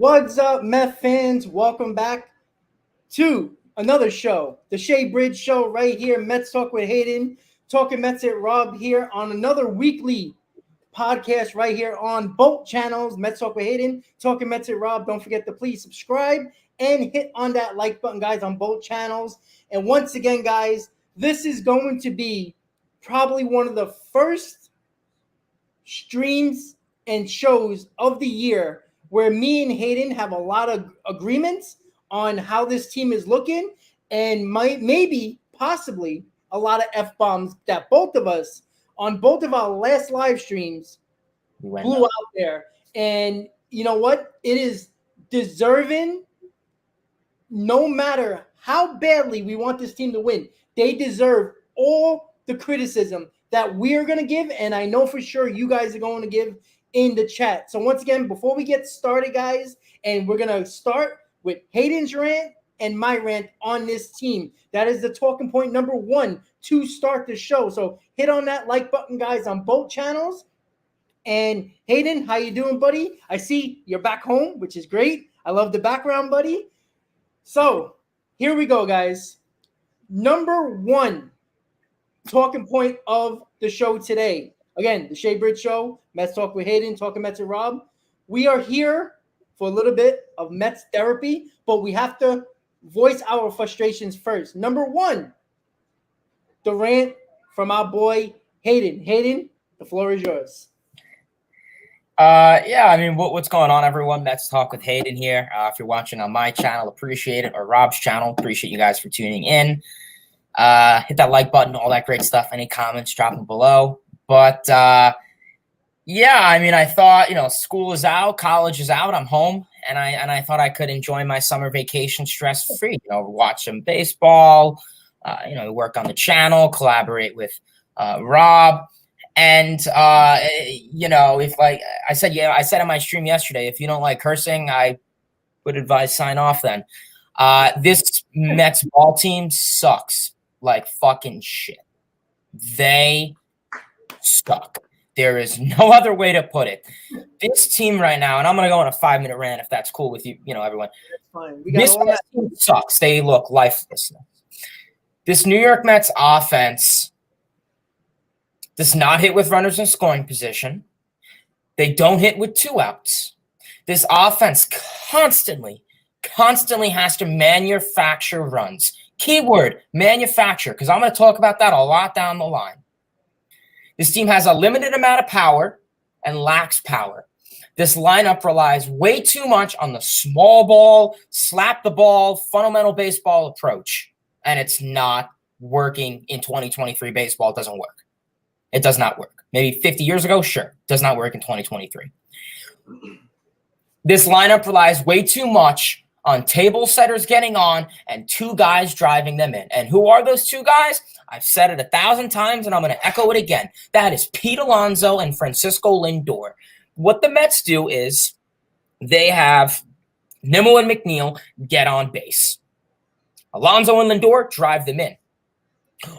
What's up, Meth fans? Welcome back to another show, the Shea Bridge Show, right here. Mets Talk with Hayden, talking Mets at Rob here on another weekly podcast right here on both channels. Mets Talk with Hayden, talking Mets at Rob. Don't forget to please subscribe and hit on that like button, guys, on both channels. And once again, guys, this is going to be probably one of the first streams and shows of the year where me and Hayden have a lot of agreements on how this team is looking, and maybe possibly a lot of F-bombs that both of us on both of our last live streams blew out there. And you know what? It is deserving, no matter how badly we want this team to win. They deserve all the criticism that we're going to give, and I know for sure you guys are going to give in the chat. So once again, before we get started, guys, and we're going to start with Hayden's rant and my rant on this team. That is the talking point number one to start the show. So hit on that like button, guys, on both channels. And Hayden, how you doing, buddy? I see you're back home, which is great. I love the background, buddy. So here we go, guys. Number one talking point of the show today. Again, the Shea Bridge Show, Mets Talk with Hayden, talking Mets and Rob. We are here for a little bit of Mets therapy, but we have to voice our frustrations first. Number one, the rant from our boy Hayden. Hayden, the floor is yours. What's going on, everyone? Mets Talk with Hayden here. If you're watching on my channel, appreciate it, or Rob's channel, appreciate you guys for tuning in. Hit that like button, all that great stuff. Any comments, drop them below. But, I thought, school is out, college is out, I'm home, and I thought I could enjoy my summer vacation stress-free, watch some baseball, work on the channel, collaborate with Rob. And, if I said on my stream yesterday, if you don't like cursing, I would advise sign off then. This Mets ball team sucks like fucking shit. They suck. There is no other way to put it. This team right now, and I'm going to go on a 5-minute rant if that's cool with you, everyone. Fine. This team sucks. They look lifeless. This New York Mets offense does not hit with runners in scoring position. They don't hit with 2 outs. This offense constantly has to manufacture runs. Keyword, manufacture, because I'm going to talk about that a lot down the line. This team has a limited amount of power and lacks power. This lineup relies way too much on the small ball, slap the ball, fundamental baseball approach, and it's not working in 2023 baseball. It doesn't work. It does not work. Maybe 50 years ago, sure. Does not work in 2023. This lineup relies way too much on table setters getting on and 2 guys driving them in. And who are those 2 guys? I've said it 1,000 times, and I'm going to echo it again. That is Pete Alonso and Francisco Lindor. What the Mets do is they have Nimmo and McNeil get on base. Alonso and Lindor drive them in.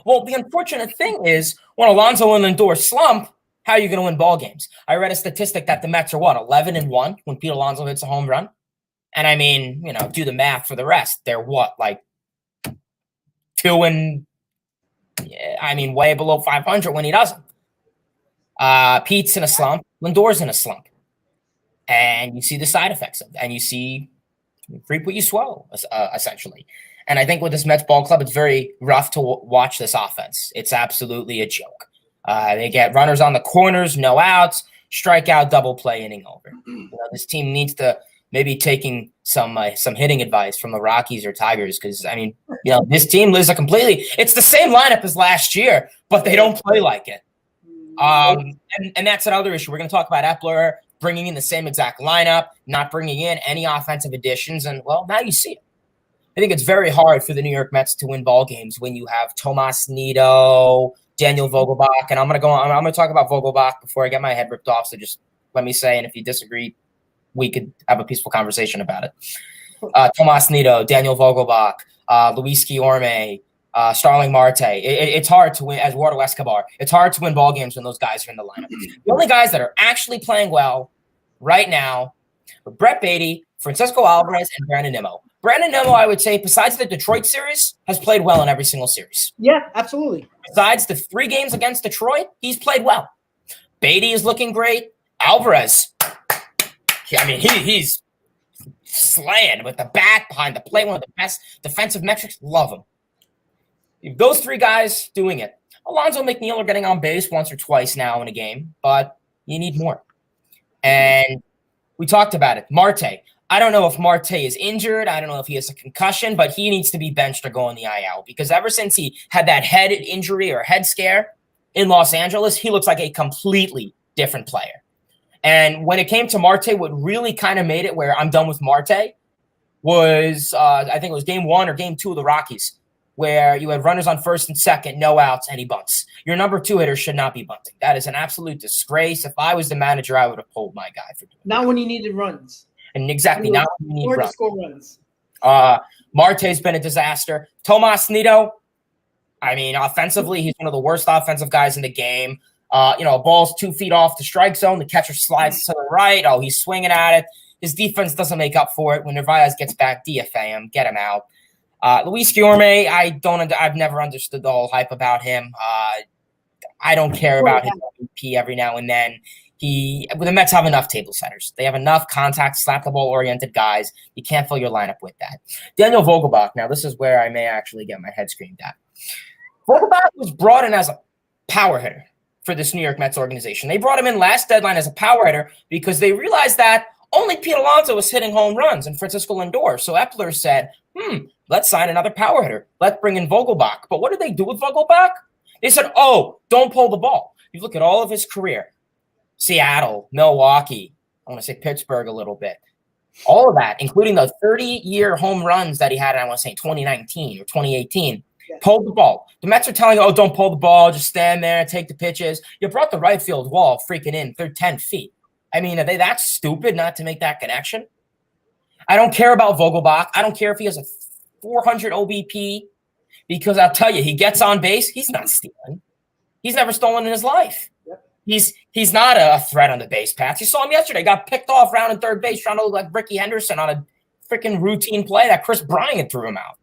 Well, the unfortunate thing is when Alonso and Lindor slump, how are you going to win ball games? I read a statistic that the Mets are 11-1 when Pete Alonso hits a home run. And I mean, do the math for the rest. They're way below 500 when he doesn't. Pete's in a slump. Lindor's in a slump. And you see the side effects of that. And you see reap what you swallow, essentially. And I think with this Mets ball club, it's very rough to watch this offense. It's absolutely a joke. They get runners on the corners, no outs, strikeout, double play, inning over. This team needs to maybe taking some hitting advice from the Rockies or Tigers because, this team lives it's the same lineup as last year, but they don't play like it. And that's another issue. We're going to talk about Epler bringing in the same exact lineup, not bringing in any offensive additions, and, well, now you see it. I think it's very hard for the New York Mets to win ball games when you have Tomas Nido, Daniel Vogelbach, and I'm going to talk about Vogelbach before I get my head ripped off, so just let me say, and if you disagree, we could have a peaceful conversation about it. Tomas Nido, Daniel Vogelbach, Luis Guillorme, Starling Marte. It's hard to win, as Eduardo Escobar. It's hard to win ball games when those guys are in the lineup. The only guys that are actually playing well right now are Brett Beatty, Francisco Alvarez and Brandon Nimmo. Brandon Nimmo, I would say, besides the Detroit series, has played well in every single series. Yeah, absolutely. Besides the 3 games against Detroit, he's played well. Beatty is looking great. Alvarez, I mean, he's slaying with the bat behind the plate, one of the best defensive metrics. Love him. Those 3 guys doing it. Alonzo McNeil are getting on base once or twice now in a game, but you need more. And we talked about it. Marte. I don't know if Marte is injured. I don't know if he has a concussion, but he needs to be benched or go on the IL because ever since he had that head injury or head scare in Los Angeles, he looks like a completely different player. And when it came to Marte, what really kind of made it where I'm done with Marte was, I think it was game 1 or game 2 of the Rockies, where you had runners on first and second, no outs, and he bunts. Your number 2 hitter should not be bunting. That is an absolute disgrace. If I was the manager, I would have pulled my guy for doing that. Not when you needed runs. And exactly, not when you need runs. Score runs. Marte's been a disaster. Tomas Nido, I mean, offensively, he's one of the worst offensive guys in the game. Ball's 2 feet off the strike zone. The catcher slides to the right. Oh, he's swinging at it. His defense doesn't make up for it. When Narvaez gets back, DFA him, get him out. Luis Guillorme, I've never understood the whole hype about him. I don't care about his MVP every now and then. The Mets have enough table setters. They have enough contact, slap the ball oriented guys. You can't fill your lineup with that. Daniel Vogelbach. Now, this is where I may actually get my head screamed at. Vogelbach was brought in as a power hitter for this New York Mets organization. They brought him in last deadline as a power hitter because they realized that only Pete Alonso was hitting home runs and Francisco Lindor. So Epler said, let's sign another power hitter. Let's bring in Vogelbach. But what did they do with Vogelbach? They said, don't pull the ball. You look at all of his career. Seattle, Milwaukee, I want to say Pittsburgh a little bit. All of that, including the 30-year home runs that he had, I want to say 2019 or 2018, pulled the ball. The Mets are telling you, don't pull the ball, just stand there and take the pitches. You brought the right field wall freaking in 10 feet. I mean, are they that stupid not to make that connection? I don't care about Vogelbach. I don't care if he has a 400 OBP because I'll tell you, he gets on base. He's not stealing. He's never stolen in his life. He's not a threat on the base path. You saw him yesterday. Got picked off round in third base trying to look like Ricky Henderson on a freaking routine play that Chris Bryant threw him out.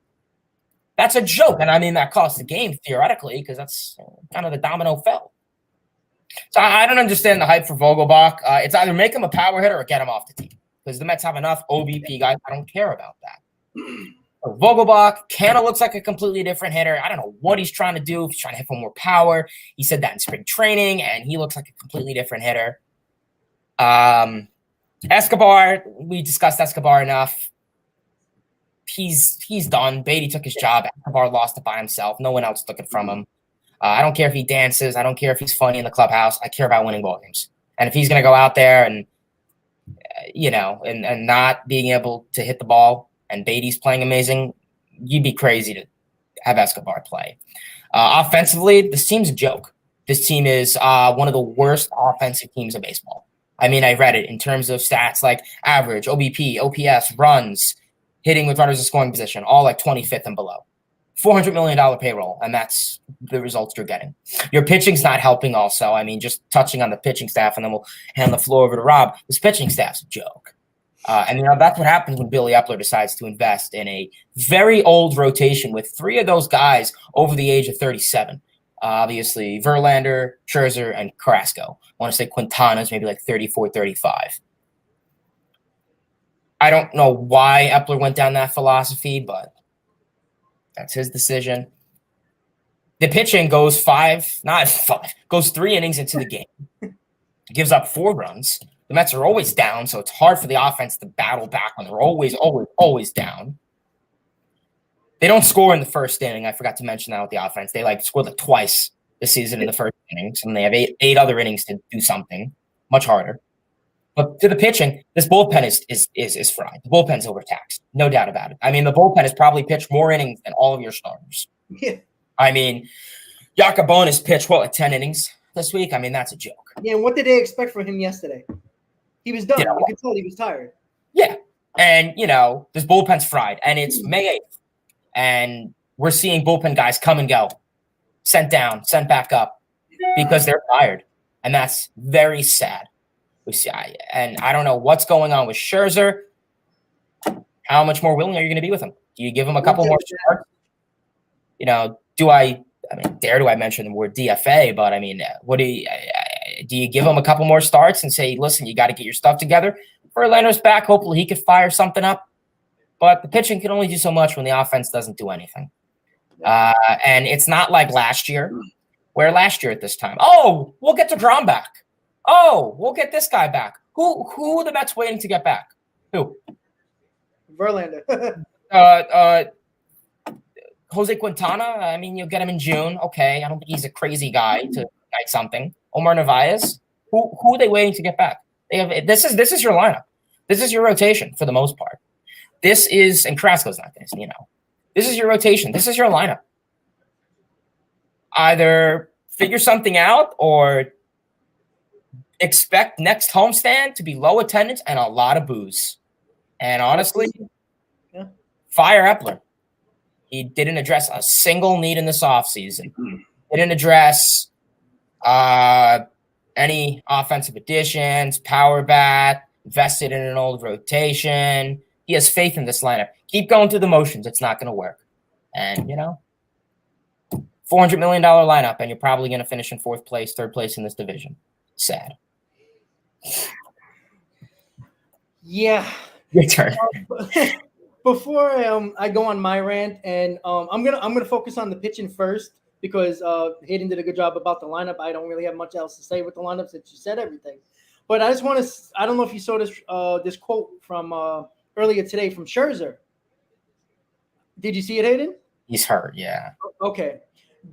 That's a joke. And I mean, that cost the game theoretically because that's kind of the domino fell. So I don't understand the hype for Vogelbach. It's either make him a power hitter or get him off the team because the Mets have enough OBP guys. I don't care about that. Vogelbach kind of looks like a completely different hitter. I don't know what he's trying to do. If he's trying to hit for more power. He said that in spring training, and he looks like a completely different hitter. Escobar, we discussed Escobar enough. He's done. Beatty took his job. Escobar lost it by himself. No one else took it from him. I don't care if he dances. I don't care if he's funny in the clubhouse. I care about winning ball games. And if he's going to go out there and, and not being able to hit the ball, and Beatty's playing amazing, you'd be crazy to have Escobar play. Offensively, this team's a joke. This team is one of the worst offensive teams in baseball. I mean, I read it in terms of stats like average, OBP, OPS, runs, hitting with runners in scoring position, all like 25th and below. $400 million payroll, and that's the results you're getting. Your pitching's not helping also. I mean, just touching on the pitching staff, and then we'll hand the floor over to Rob. This pitching staff's a joke. And that's what happens when Billy Epler decides to invest in a very old rotation with 3 of those guys over the age of 37. Obviously, Verlander, Scherzer, and Carrasco. I want to say Quintana's maybe like 34, 35. I don't know why Epler went down that philosophy, but that's his decision. The pitching goes 3 innings into the game. Gives up 4 runs. The Mets are always down, so it's hard for the offense to battle back when they're always down. They don't score in the first inning. I forgot to mention that with the offense. They scored twice this season in the first innings, and they have eight other innings to do something much harder. But to the pitching, this bullpen is fried. The bullpen's overtaxed, no doubt about it. I mean, the bullpen has probably pitched more innings than all of your starters. Yeah. I mean, Yacobonis pitched, 10 innings this week? I mean, that's a joke. Yeah, and what did they expect from him yesterday? He was done. You could tell he was tired. Yeah. And, this bullpen's fried. And it's May 8th. And we're seeing bullpen guys come and go. Sent down, sent back up. Because they're tired. And that's very sad. And I don't know what's going on with Scherzer. how much more willing are you going to be with him? Do you give him a couple more starts? You know, do I mention the word DFA, but I mean, what do you give him a couple more starts and say, listen, you got to get your stuff together? Verlander's back. Hopefully he could fire something up, but the pitching can only do so much when the offense doesn't do anything. And it's not like last year, where last year at this time, oh, we'll get DeGrom back. Oh, we'll get this guy back. Who are the Mets waiting to get back? Who? Verlander. Jose Quintana. I mean, you'll get him in June. Okay, I don't think he's a crazy guy to ignite something. Omar Narvaez. Who are they waiting to get back? They have this is your lineup. This is your rotation for the most part. This is, and Carrasco's not this. You know, this is your rotation. This is your lineup. Either figure something out or expect next homestand to be low attendance and a lot of booze. And honestly, fire Epler. He didn't address a single need in this offseason. Didn't address any offensive additions, power bat, invested in an old rotation. He has faith in this lineup. Keep going through the motions. It's not going to work. And, you know, $400 million lineup, and you're probably going to finish in fourth place, third place in this division. Sad. Yeah. Your turn. Before I go on my rant, and I'm gonna focus on the pitching first because Hayden did a good job about the lineup. I don't really have much else to say with the lineup since you said everything. But I just want to. I don't know if you saw this quote from earlier today from Scherzer. Did you see it, Hayden? He's hurt. Yeah. Okay.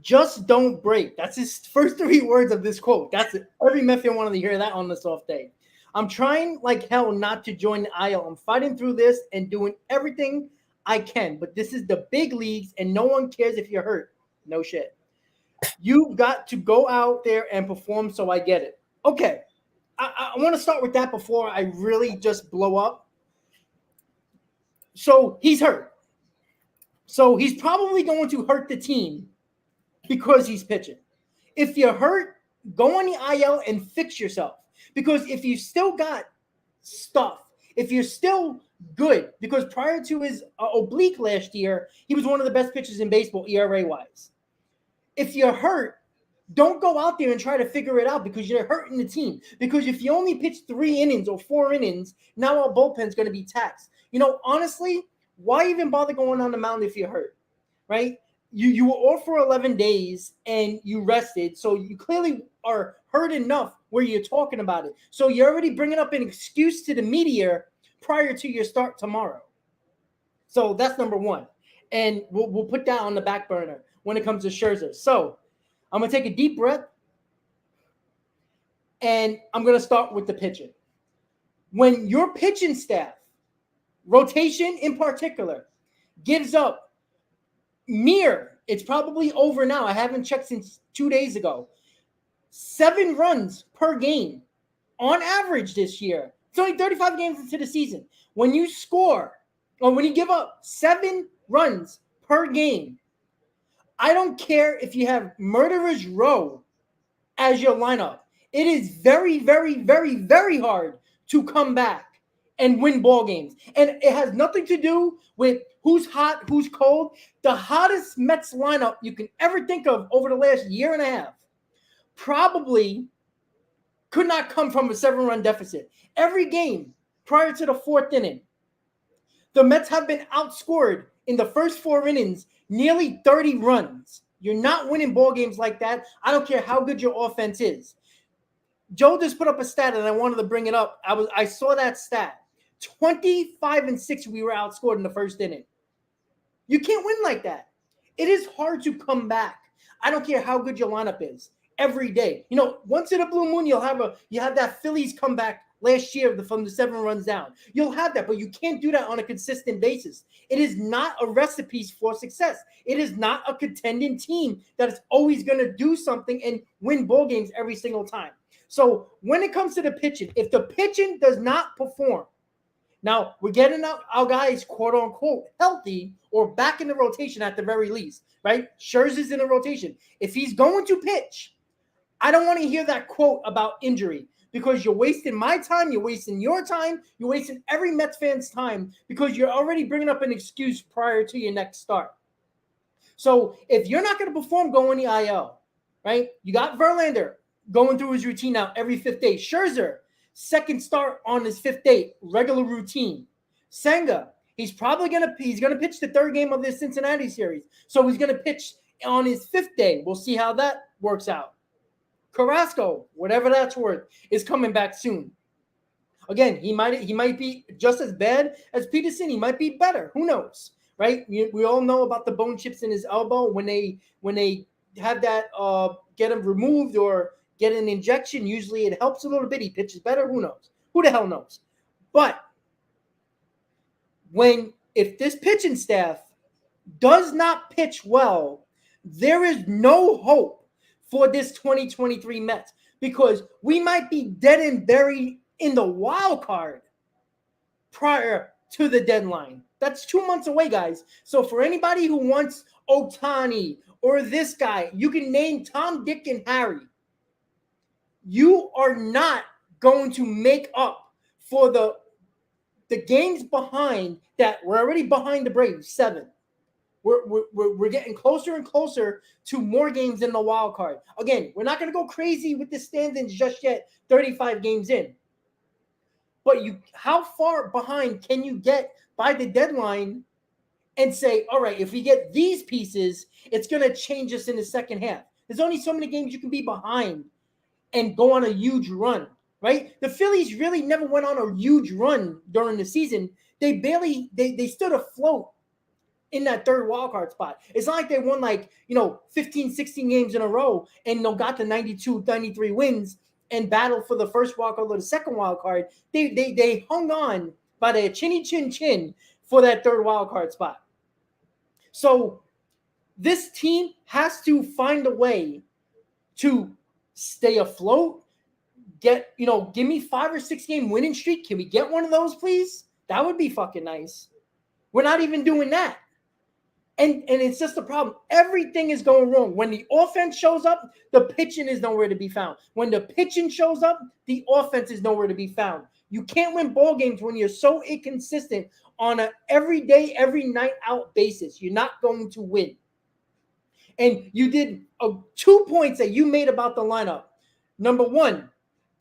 Just don't break. That's his first 3 words of this quote. That's it. Every Met fan wanted to hear that on this off day. I'm trying like hell not to join the IL. I'm fighting through this and doing everything I can. But this is the big leagues, and no one cares if you're hurt. No shit. You've got to go out there and perform, so I get it. Okay. I want to start with that before I really just blow up. So he's hurt. So he's probably going to hurt the team because he's pitching. If you're hurt, go on the IL and fix yourself. Because if you still got stuff, if you're still good, because prior to his oblique last year, he was one of the best pitchers in baseball, ERA-wise. If you're hurt, don't go out there and try to figure it out because you're hurting the team. Because if you only pitch 3 innings or 4 innings, now our bullpen's going to be taxed. You know, honestly, why even bother going on the mound if you're hurt, right? You were off for 11 days and you rested, so you clearly are hurt enough where you're talking about it. So you're already bringing up an excuse to the media prior to your start tomorrow. So that's number 1. And we'll put that on the back burner when it comes to Scherzer. So I'm going to take a deep breath, and I'm going to start with the pitching. When your pitching staff, rotation in particular, gives up it's probably over now. I haven't checked since 2 days ago. 7 runs per game on average this year. It's only 35 games into the season. When you score, or when you give up 7 runs per game, I don't care if you have Murderer's Row as your lineup. It is very, very, very, very hard to come back and win ball games. And it has nothing to do with who's hot, who's cold. The hottest Mets lineup you can ever think of over the last year and a half probably could not come from a 7-run deficit. Every game prior to the 4th inning, the Mets have been outscored in the first 4 innings, nearly 30 runs. You're not winning ball games like that. I don't care how good your offense is. Joe just put up a stat, and I wanted to bring it up. I saw that stat. 25-6, we were outscored in the first inning. You can't win like that. It is hard to come back. I don't care how good your lineup is every day. You know, once in a blue moon, you have that Phillies comeback last year from the 7 runs down. You'll have that, but you can't do that on a consistent basis. It is not a recipe for success. It is not a contending team that is always going to do something and win ball games every single time. So when it comes to the pitching, if the pitching does not perform, now we're getting our guys, quote unquote, healthy or back in the rotation at the very least, right? Scherzer's in the rotation. If he's going to pitch, I don't want to hear that quote about injury because you're wasting my time, you're wasting your time, you're wasting every Mets fan's time because you're already bringing up an excuse prior to your next start. So if you're not going to perform, go in the IL, right? You got Verlander going through his routine now every 5th day. Scherzer, second start on his 5th day, regular routine. Senga, he's probably going to pitch the 3rd game of this Cincinnati series. So he's going to pitch on his 5th day. We'll see how that works out. Carrasco, whatever that's worth, is coming back soon. Again, he might be just as bad as Peterson. He might be better. Who knows, right? We all know about the bone chips in his elbow. When they have that, get him removed or get an injection, usually it helps a little bit. He pitches better. Who knows? Who the hell knows? But if this pitching staff does not pitch well, there is no hope for this 2023 Mets, because we might be dead and buried in the wild card prior to the deadline. That's 2 months away, guys. So for anybody who wants Ohtani or this guy, you can name Tom, Dick, and Harry. You are not going to make up for the games behind that. We're already behind the Braves, 7. We're getting closer and closer to more games in the wild card. Again, we're not going to go crazy with the standings just yet, 35 games in. But how far behind can you get by the deadline and say, all right, if we get these pieces, it's going to change us in the second half. There's only so many games you can be behind and go on a huge run, right? The Phillies really never went on a huge run during the season. They stood afloat in that 3rd wildcard spot. It's not like they won 15, 16 games in a row and got to 92, 93 wins and battled for the first wildcard or the second wildcard. They hung on by their chinny chin chin for that 3rd wildcard spot. So this team has to find a way to stay afloat. Give me 5 or 6 game winning streak. Can we get one of those, please? That would be fucking nice. We're not even doing that. And it's just a problem. Everything is going wrong. When the offense shows up, the pitching is nowhere to be found. When the pitching shows up, the offense is nowhere to be found. You can't win ball games when you're so inconsistent on an every day, every night out basis. You're not going to win. And you did 2 points that you made about the lineup. Number 1,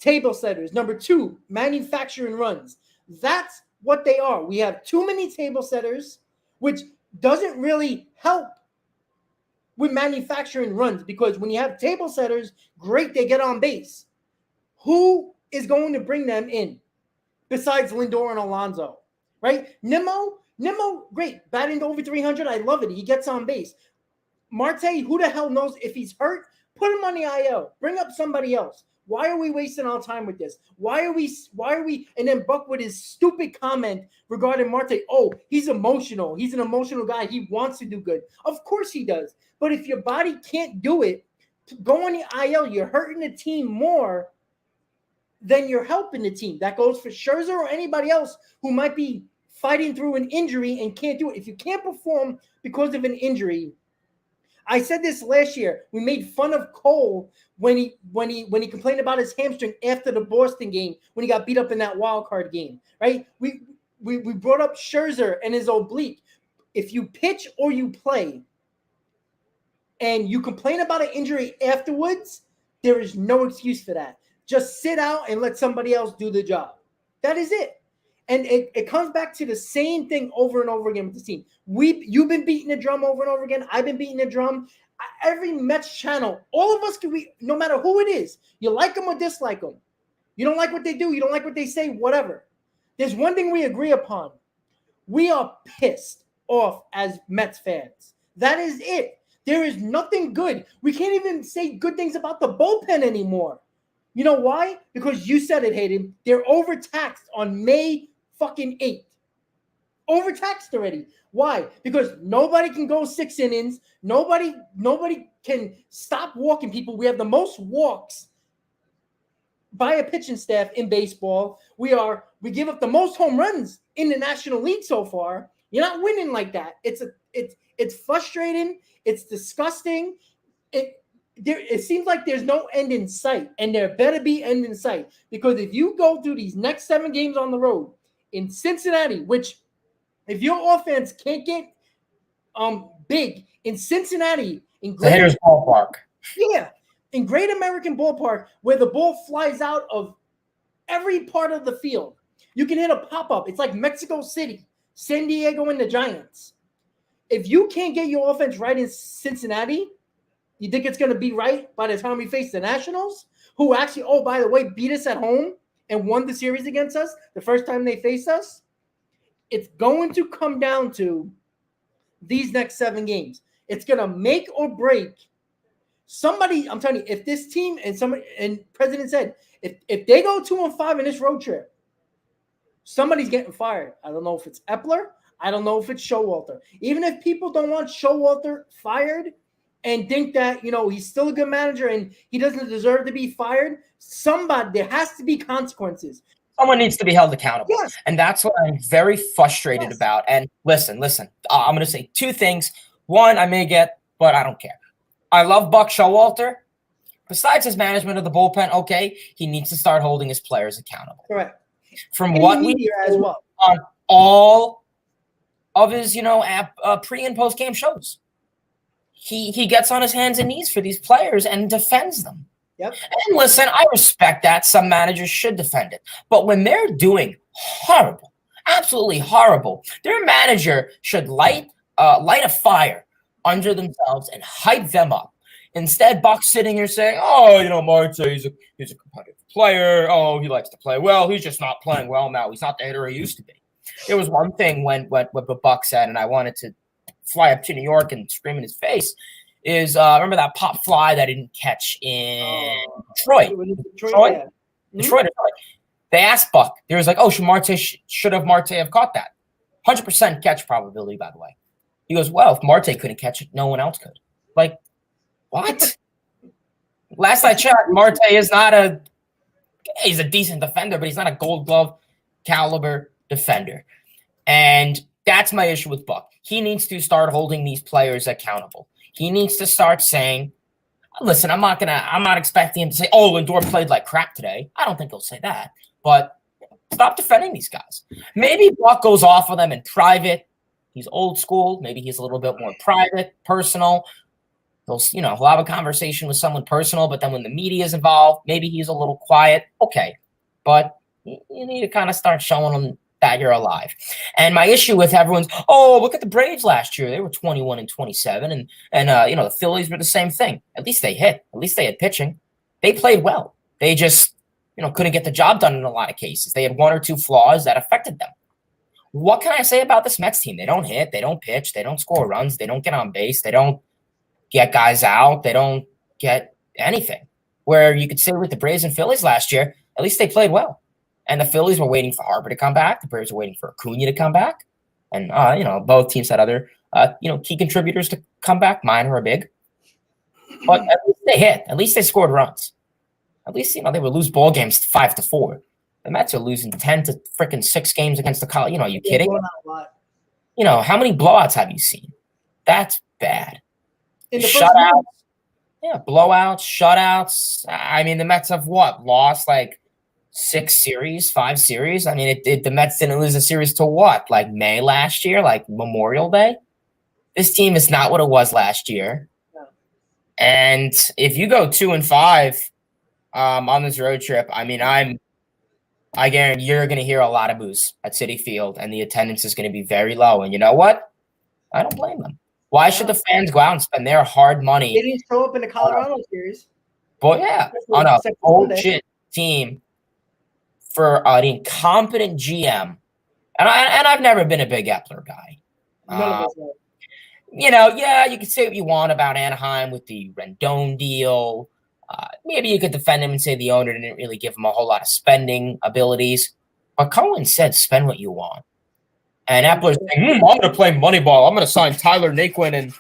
table setters. Number 2, manufacturing runs. That's what they are. We have too many table setters, which doesn't really help with manufacturing runs, because when you have table setters, great, they get on base. Who is going to bring them in besides Lindor and Alonso, right? Nimmo, great, batting to over 300. I love it. He gets on base. Marte, who the hell knows if he's hurt? Put him on the IL. Bring up somebody else. Why are we wasting our time with this? Why are we? And then Buck with his stupid comment regarding Marte. Oh, he's emotional. He's an emotional guy. He wants to do good. Of course he does. But if your body can't do it, go on the IL. You're hurting the team more than you're helping the team. That goes for Scherzer or anybody else who might be fighting through an injury and can't do it. If you can't perform because of an injury, I said this last year. We made fun of Cole when he complained about his hamstring after the Boston game when he got beat up in that wild card game, right? We brought up Scherzer and his oblique. If you pitch or you play and you complain about an injury afterwards, there is no excuse for that. Just sit out and let somebody else do the job. That is it. And it comes back to the same thing over and over again with the team. You've been beating the drum over and over again. I've been beating the drum. Every Mets channel, all of us no matter who it is, you like them or dislike them. You don't like what they do. You don't like what they say, whatever. There's one thing we agree upon. We are pissed off as Mets fans. That is it. There is nothing good. We can't even say good things about the bullpen anymore. You know why? Because you said it, Hayden. They're overtaxed on May fucking 8th. Overtaxed already. Why? Because nobody can go 6 innings. Nobody can stop walking people. We have the most walks by a pitching staff in baseball. We give up the most home runs in the National League so far. You're not winning like that. It's frustrating. It's disgusting. it seems like there's no end in sight, and there better be end in sight, because if you go through these next 7 games on the road in Cincinnati, which if your offense can't get big in Cincinnati, in The hitter's ballpark. Yeah, in Great American Ballpark, where the ball flies out of every part of the field, you can hit a pop-up. It's like Mexico City, San Diego, and the Giants. If you can't get your offense right in Cincinnati, you think it's going to be right by the time we face the Nationals, who actually, oh, by the way, beat us at home and won the series against us the first time they faced us? It's going to come down to these next 7 games. It's going to make or break somebody. I'm telling you, if this team and President said, if they go 2-5 in this road trip, somebody's getting fired. I don't know if it's Epler. I don't know if it's Showalter. Even if people don't want Showalter fired and think that, he's still a good manager and he doesn't deserve to be fired, there has to be consequences. Someone needs to be held accountable. Yes. And that's what I'm very frustrated about. And listen, I'm going to say 2 things. One, I may get, but I don't care. I love Buck Showalter. Besides his management of the bullpen, okay, he needs to start holding his players accountable. Correct. From what we hear as well on all of his, pre and post game shows, he gets on his hands and knees for these players and defends them. Yep. And listen, I respect that. Some managers should defend it, but when they're doing horrible, absolutely horrible, their manager should light a fire under themselves and hype them up. Instead, Buck's sitting here saying, "Oh, Marte, he's a competitive player. Oh, he likes to play well. He's just not playing well now. He's not the hitter he used to be." There was one thing when what Buck said, and I wanted to fly up to New York and scream in his face, is remember that pop fly that didn't catch in Detroit? Detroit. They asked Buck. They was like, "Oh, should Marte have caught that?" 100% catch probability, by the way. He goes, "Well, if Marte couldn't catch it, no one else could." Like, what? Last I checked, Marte is not he's a decent defender, but he's not a Gold Glove caliber defender. And that's my issue with Buck. He needs to start holding these players accountable. He needs to start saying, listen, I'm not expecting him to say, "Oh, Lindor played like crap today." I don't think he'll say that, but stop defending these guys. Maybe Buck goes off on them in private. He's old school. Maybe he's a little bit more private, personal. He'll have a conversation with someone personal, but then when the media is involved, maybe he's a little quiet. Okay, but you need to kind of start showing them that you're alive. And my issue with everyone's, "Oh, look at the Braves last year. They were 21-27, and the Phillies were the same thing. At least they hit. At least they had pitching. They played well. They just couldn't get the job done in a lot of cases. They had 1 or 2 flaws that affected them." What can I say about this Mets team? They don't hit. They don't pitch. They don't score runs. They don't get on base. They don't get guys out. They don't get anything. Where you could say with the Braves and Phillies last year, at least they played well. And the Phillies were waiting for Harper to come back. The Braves were waiting for Acuna to come back. And, both teams had other, key contributors to come back, minor or big. But at least they hit. At least they scored runs. At least, they would lose ball games 5-4. The Mets are losing 10 to freaking 6 games against the college. Are you kidding? How many blowouts have you seen? That's bad. Shutouts. Yeah, blowouts, shutouts. I mean, the Mets have lost like 5 series. I mean, the Mets didn't lose a series till what? Like May last year, like Memorial Day. This team is not what it was last year. No. And if you go 2-5 on this road trip, I mean, I guarantee you're going to hear a lot of boos at Citi Field, and the attendance is going to be very low. And you know what? I don't blame them. Why should the fans go out and spend their hard money? They didn't show up in the Colorado series. But yeah, on a bullshit team for an incompetent GM. And I've never been a big Epler guy. You could say what you want about Anaheim with the Rendon deal. Maybe you could defend him and say the owner didn't really give him a whole lot of spending abilities. But Cohen said, spend what you want. And Epler's saying, I'm going to play Moneyball. I'm going to sign Tyler Naquin and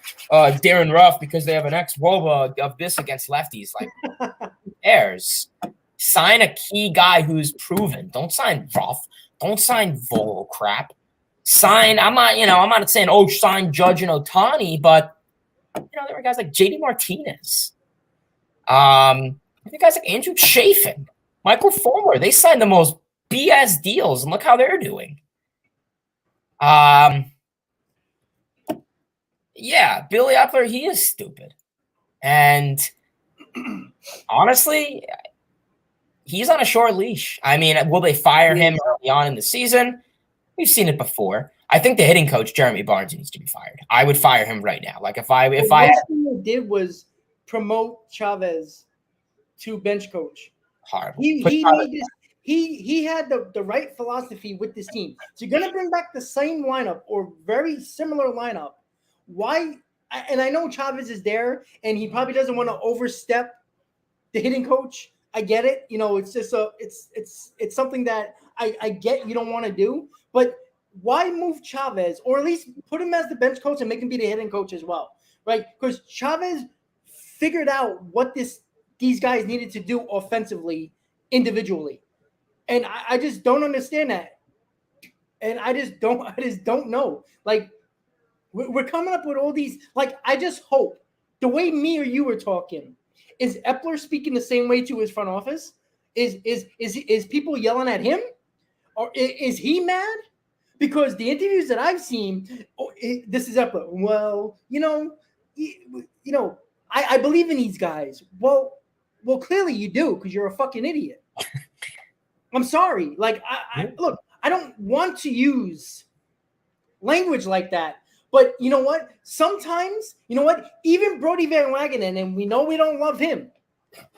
Darren Ruff because they have an ex-WOBA of this against lefties. Like, who cares? Sign a key guy who's proven. Don't sign Ruff. Don't sign Volo crap. Sign, I'm not saying, sign Judge and Ohtani, but, there were guys like JD Martinez. I think guys like Andrew Chafin, Michael Fulmer, they signed the most BS deals, and look how they're doing. Yeah, Billy Epler, he is stupid. And honestly, he's on a short leash. I mean, will they fire him early on in the season? We've seen it before. I think the hitting coach, Jeremy Barnes, needs to be fired. I would fire him right now. Like, if I thing they did was promote Chavez to bench coach. Horrible. He had the right philosophy with this team. So you're gonna bring back the same lineup or very similar lineup. Why? And I know Chavez is there, and he probably doesn't want to overstep the hitting coach. I get it. You know, it's just it's something that I get you don't want to do, but why move Chavez, or at least put him as the bench coach and make him be the hitting coach as well, right? Because Chavez figured out what these guys needed to do offensively, individually, and I just don't understand that, and I just don't know. Like, we're coming up with all these. Like, I just hope the way me or you were talking. Is Epler speaking the same way to his front office? Is people yelling at him, or is he mad? Because the interviews that I've seen, this is Epler. Well, I believe in these guys. Well, clearly you do, because you're a fucking idiot. I'm sorry. Like, look, I don't want to use language like that. But you know what? Sometimes, even Brody Van Wagenen, and we know we don't love him,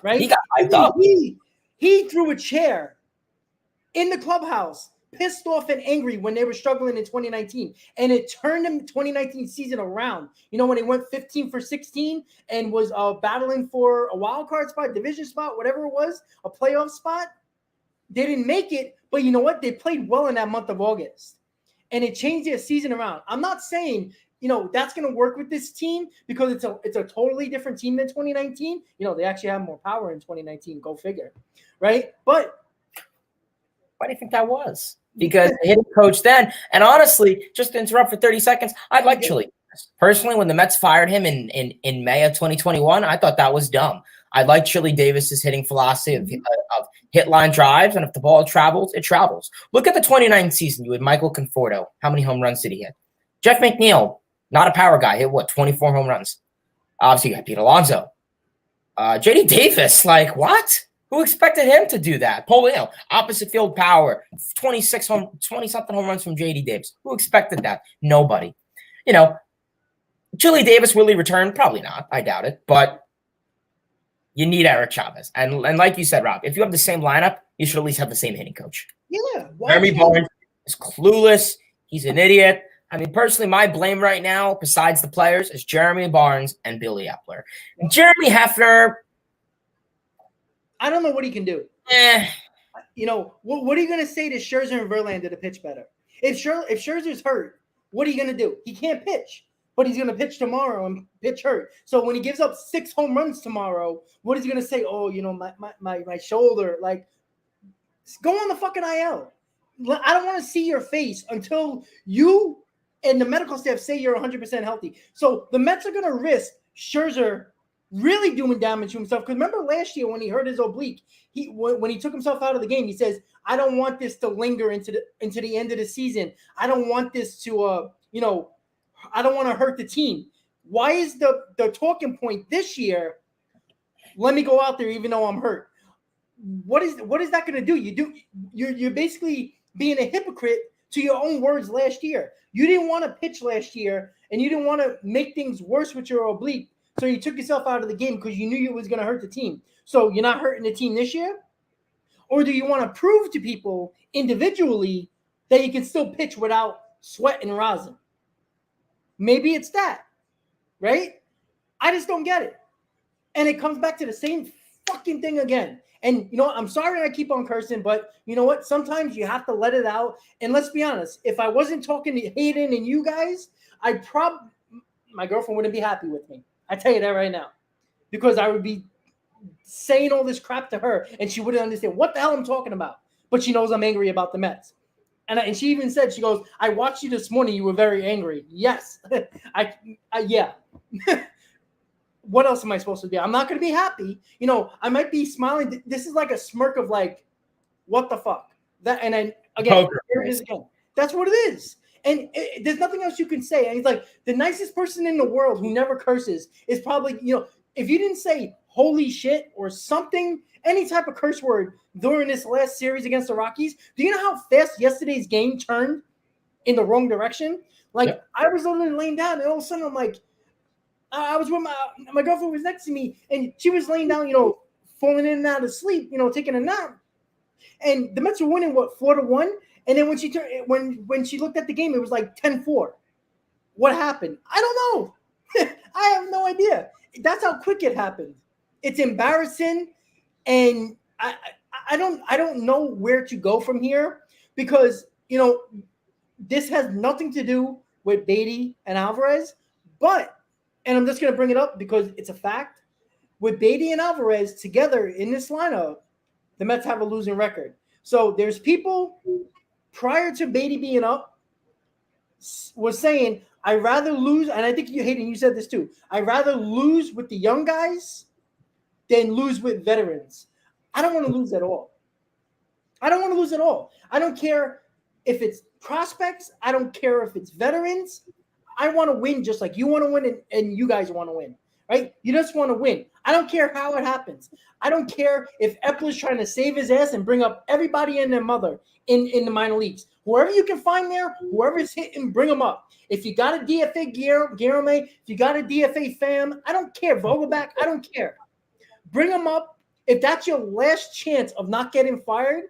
right? He got hyped up. He threw a chair in the clubhouse, pissed off and angry when they were struggling in 2019. And it turned the 2019 season around. You know, when they went 15 for 16 and was battling for a wild card spot, division spot, whatever it was, a playoff spot. They didn't make it, but you know what? They played well in that month of August. And it changed their season around. I'm not saying, that's going to work with this team, because it's a totally different team than 2019. They actually have more power in 2019. Go figure, right? But why do you think that was? Because the hitting coach then, and honestly, just to interrupt for 30 seconds, I like Chili. Personally, when the Mets fired him in May of 2021, I thought that was dumb. I like Chili Davis's hitting philosophy of hit line drives, and if the ball travels, it travels. Look at the 29 season. You had Michael Conforto. How many home runs did he hit? Jeff McNeil, not a power guy, hit 24 home runs. Obviously, you got Pete Alonso. J.D. Davis, like, what? Who expected him to do that? Opposite field power, 20-something home runs from J.D. Davis. Who expected that? Nobody. Chili Davis, will he return? Probably not. I doubt it. But you need Eric Chavez. And like you said, Rob, if you have the same lineup, you should at least have the same hitting coach. Yeah. Jeremy Barnes is clueless. He's an idiot. I mean, personally, my blame right now, besides the players, is Jeremy Barnes and Billy Epler. Jeremy Hefner, I don't know what he can do. What are you going to say to Scherzer and Verlander to pitch better? If Scherzer's hurt, what are you going to do? He can't pitch. But he's going to pitch tomorrow and pitch hurt. So when he gives up 6 home runs tomorrow, what is he going to say? Oh, my shoulder. Like, go on the fucking IL. I don't want to see your face until you and the medical staff say you're 100% healthy. So the Mets are going to risk Scherzer really doing damage to himself. Because remember last year when he hurt his oblique, when he took himself out of the game, he says, I don't want this to linger into the end of the season. I don't want this to, I don't want to hurt the team. Why is the talking point this year? Let me go out there even though I'm hurt. What is that going to do? You're basically being a hypocrite to your own words last year. You didn't want to pitch last year, and you didn't want to make things worse with your oblique. So you took yourself out of the game because you knew it was going to hurt the team. So you're not hurting the team this year? Or do you want to prove to people individually that you can still pitch without sweat and rosin? Maybe it's that, right? I just don't get it. And it comes back to the same fucking thing again. And, I'm sorry I keep on cursing, but you know what? Sometimes you have to let it out. And let's be honest, if I wasn't talking to Hayden and you guys, my girlfriend wouldn't be happy with me. I tell you that right now. Because I would be saying all this crap to her, and she wouldn't understand what the hell I'm talking about. But she knows I'm angry about the Mets. And she even said, she goes, I watched you this morning. You were very angry. Yes. Yeah. what else am I supposed to do? I'm not going to be happy. You know, I might be smiling. This is like a smirk of like, what the fuck? That, and then again, here it is again. That's what it is. And there's nothing else you can say. And he's like, the nicest person in the world who never curses is probably, you know, if you didn't say holy shit or something, any type of curse word during this last series against the Rockies, do you know how fast yesterday's game turned in the wrong direction? Like, I was literally laying down, and all of a sudden I'm like, I was with my girlfriend was next to me, and she was laying down, you know, falling in and out of sleep, you know, taking a nap. And the Mets were winning, 4-1? And then when she turned, when she looked at the game, it was like 10-4. What happened? I don't know. I have no idea. That's how quick it happened. It's embarrassing, and I don't know where to go from here, because, you know, this has nothing to do with Beatty and Alvarez, but, and I'm just going to bring it up because it's a fact, with Beatty and Alvarez together in this lineup, the Mets have a losing record. So there's people prior to Beatty being up was saying, I'd rather lose, and I think you, Hayden, you said this too, I'd rather lose with the young guys than lose with veterans. I don't want to lose at all. I don't want to lose at all. I don't care if it's prospects. I don't care if it's veterans. I want to win just like you want to win, and you guys want to win, right? You just want to win. I don't care how it happens. I don't care if Epler's trying to save his ass and bring up everybody and their mother in the minor leagues. Whoever you can find there, whoever's hitting, bring them up. If you got a DFA Guillermo, if you got a DFA Pham, I don't care. Vogelback, I don't care. Bring them up. If that's your last chance of not getting fired,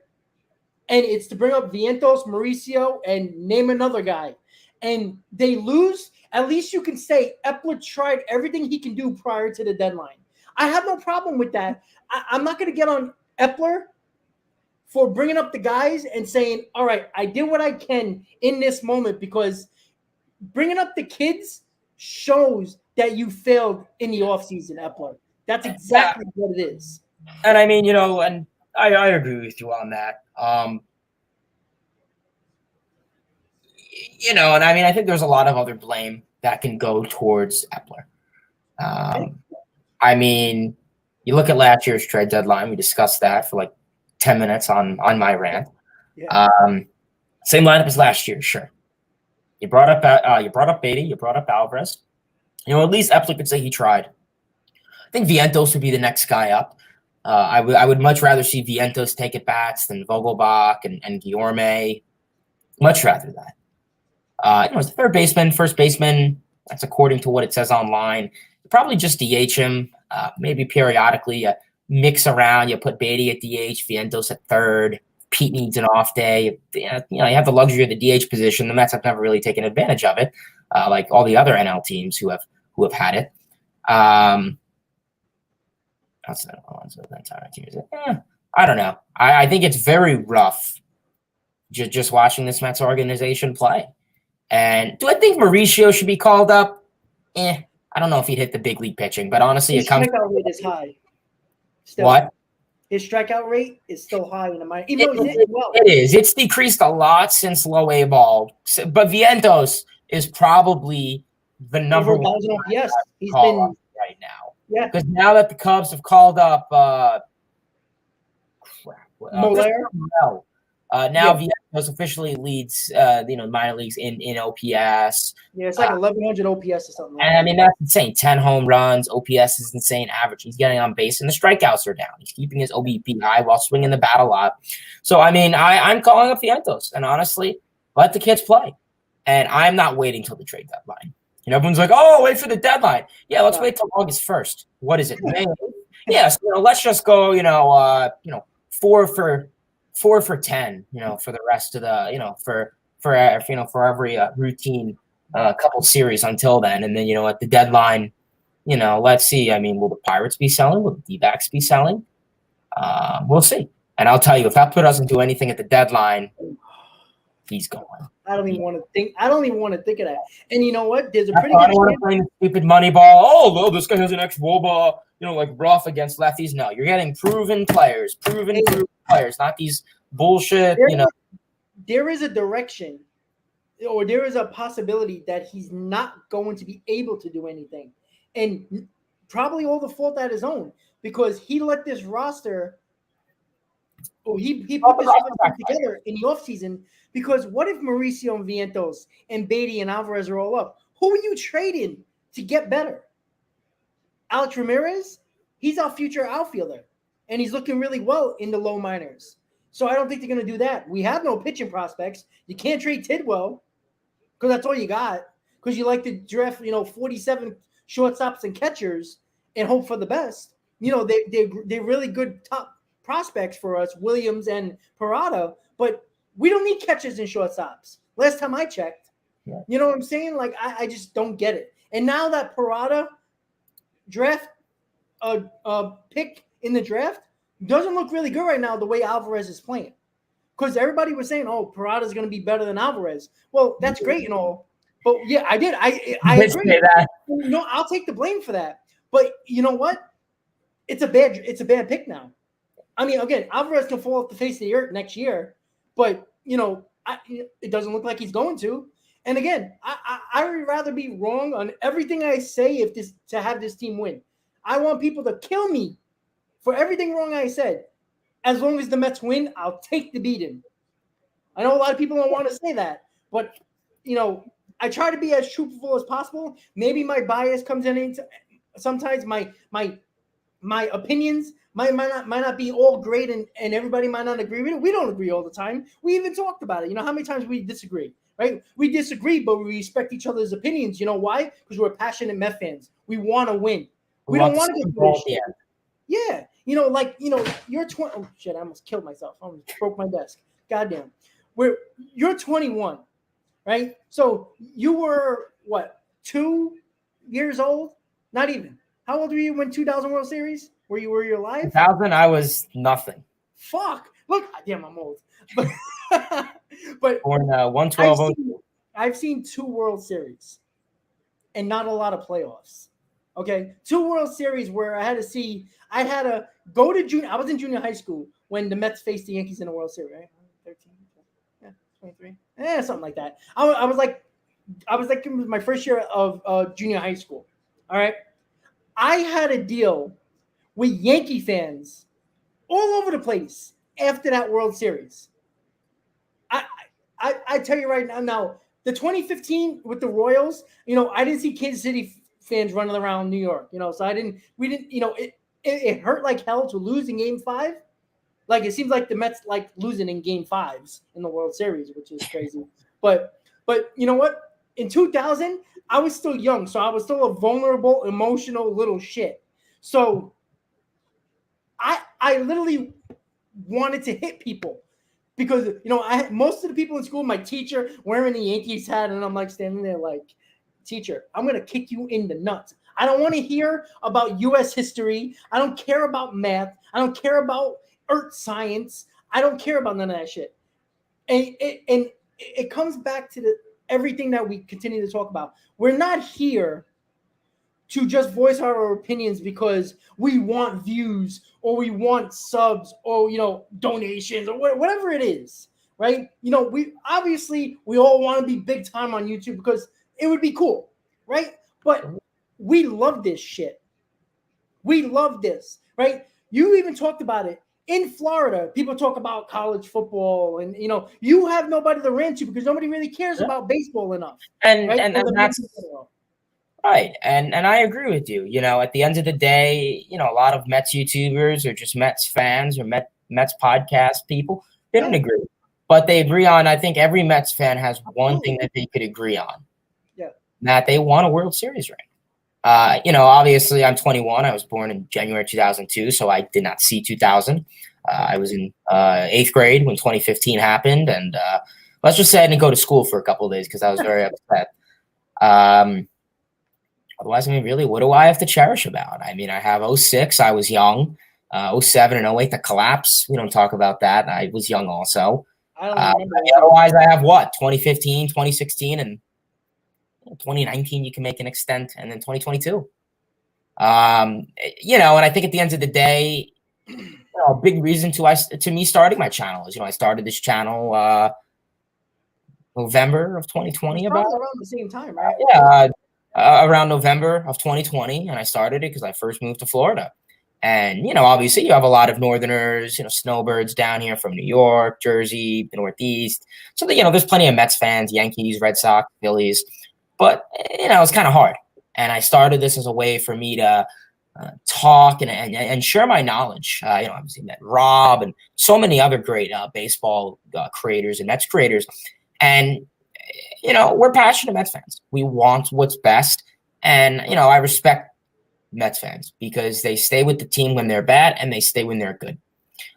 and it's to bring up Vientos, Mauricio, and name another guy, and they lose, at least you can say Epler tried everything he can do prior to the deadline. I have no problem with that. I'm not going to get on Epler for bringing up the guys and saying, all right, I did what I can in this moment, because bringing up the kids shows that you failed in the offseason, Epler. That's exactly what it is. And I mean, you know, and I agree with you on that. You know, and I mean, I think there's a lot of other blame that can go towards Epler. I mean, you look at last year's trade deadline. We discussed that for like 10 minutes on my rant. Yeah. Same lineup as last year, sure. You brought up Beatty, you brought up Alvarez. You know, at least Epler could say he tried. I think Vientos would be the next guy up. I would much rather see Vientos take at bats than Vogelbach and Guillorme. Much rather that. You know, as a third baseman, first baseman, that's according to what it says online. Probably just DH him, maybe periodically. Mix around. You put Beatty at DH, Vientos at third. Pete needs an off day. You know, you have the luxury of the DH position. The Mets have never really taken advantage of it, like all the other NL teams who have had it. I don't know. I think it's very rough just watching this Mets organization play. And do I think Mauricio should be called up? I don't know if he'd hit the big league pitching, but honestly, his strikeout rate is high. Still. What? His strikeout rate is still high in the minor. Even though it is. It's decreased a lot since low A ball. But Vientos is probably the number one. Yes, he's been right now. Yeah, because now that the Cubs have called up Vientos officially leads minor leagues in OPS. Yeah, it's like 1100 OPS or something. And I mean, that's insane. 10 home runs. OPS is insane average. He's getting on base, and the strikeouts are down. He's keeping his OBP high while swinging the bat a lot. So, I mean, I'm calling up Vientos. And honestly, let the kids play. And I'm not waiting till the trade deadline. You know, everyone's like, oh, wait for the deadline. Yeah, let's wait till August 1st. What is it? May? Yes, let's just go, 4 for 10, for the rest of the, for every routine couple series until then. And then, at the deadline, let's see. I mean, will the Pirates be selling? Will the D-backs be selling? We'll see. And I'll tell you, if that put us into anything at the deadline, he's going. I don't even want to think. I don't even want to think of that. And you know what? There's a pretty good. I don't want to play the stupid money ball. Oh, well, this guy has an ex-WOBA, like rough against lefties. No, you're getting proven players, proven players, not these bullshit. There is a direction, or there is a possibility that he's not going to be able to do anything. And probably all the fault at his own because he let this roster. Oh, he put this roster together in the offseason because what if Mauricio and Vientos and Beatty and Alvarez are all up? Who are you trading to get better? Alex Ramirez, he's our future outfielder, and he's looking really well in the low minors. So I don't think they're going to do that. We have no pitching prospects. You can't trade Tidwell because that's all you got because you like to draft, 47 shortstops and catchers and hope for the best. They're really good top prospects for us, Williams and Parada, but we don't need catchers and shortstops. Last time I checked, you know what I'm saying? Like, I just don't get it. And now that Parada draft pick in the draft doesn't look really good right now the way Alvarez is playing. Because everybody was saying, oh, Parada's going to be better than Alvarez. Well, that's great and all. But, yeah, I did. I agree. That. I'll take the blame for that. But you know what? It's a bad pick now. I mean, again, Alvarez can fall off the face of the earth next year. But, it doesn't look like he's going to. And, again, I would rather be wrong on everything I say to have this team win. I want people to kill me for everything wrong I said. As long as the Mets win, I'll take the beating. I know a lot of people don't want to say that, but I try to be as truthful as possible. Maybe my bias comes in. Sometimes my opinions might not be all great, and everybody might not agree with it. We don't agree all the time. We even talked about it. How many times we disagree, right? We disagree, but we respect each other's opinions. You know why? Because we're passionate Met fans. We want to win. We don't want to get through this shit. Yeah. You're 20. Oh, shit, I almost killed myself. I almost broke my desk. Goddamn. You're 21, right? So you were, 2 years old? Not even. How old were you when 2000 World Series? Were you alive? 2000, I was nothing. Fuck. Look, damn, I'm old. But born 112. I've seen 2 World Series and not a lot of playoffs. Okay, 2 World Series where I had to go to junior. I was in junior high school when the Mets faced the Yankees in the World Series, right? 13, 23, something like that. I was like, it was my first year of junior high school. All right, I had a deal with Yankee fans all over the place after that World Series. I tell you right now, the 2015 with the Royals, I didn't see Kansas City fans running around New York, so we didn't, it hurt like hell to lose in Game 5. Like, it seems like the Mets like losing in Game 5s in the World Series, which is crazy. But you know what? In 2000, I was still young, so I was still a vulnerable, emotional little shit. So I literally wanted to hit people because, I had most of the people in school, my teacher wearing the Yankees hat, and I'm like standing there like, teacher, I'm going to kick you in the nuts. I don't want to hear about U.S. history. I don't care about math. I don't care about earth science. I don't care about none of that shit. And it comes back to everything that we continue to talk about. We're not here to just voice our opinions because we want views or we want subs or, donations or whatever it is, right? We all want to be big time on YouTube because it would be cool, right? But we love this shit. We love this, right? You even talked about it. In Florida, people talk about college football and, you have nobody to rant to because nobody really cares about baseball enough. And right? and that's right. And I agree with you. At the end of the day, a lot of Mets YouTubers or just Mets fans or Mets podcast people, they don't agree. But they agree on, I think every Mets fan has one thing that they could agree on. That they won a World Series ring. Obviously I'm 21. I was born in January 2002, so I did not see 2000. I was in 8th grade when 2015 happened, and let's just say I didn't go to school for a couple of days because I was very upset. Otherwise, really, what do I have to cherish about? I have 06. I was young. 07 and 08, the collapse. We don't talk about that. I was young also. I don't remember. Otherwise, I have 2015, 2016, and 2019 you can make an extent, and then 2022. And I think at the end of the day, a big reason to me starting my channel is, I started this channel November of 2020. About around the same time, right? Yeah, around November of 2020, and I started it because I first moved to Florida. And, obviously you have a lot of Northerners, snowbirds down here from New York, Jersey, the Northeast. So, there's plenty of Mets fans, Yankees, Red Sox, Phillies. But, it's kind of hard. And I started this as a way for me to talk and share my knowledge. Obviously met Rob and so many other great baseball creators and Mets creators. And, we're passionate Mets fans. We want what's best. And, I respect Mets fans because they stay with the team when they're bad and they stay when they're good.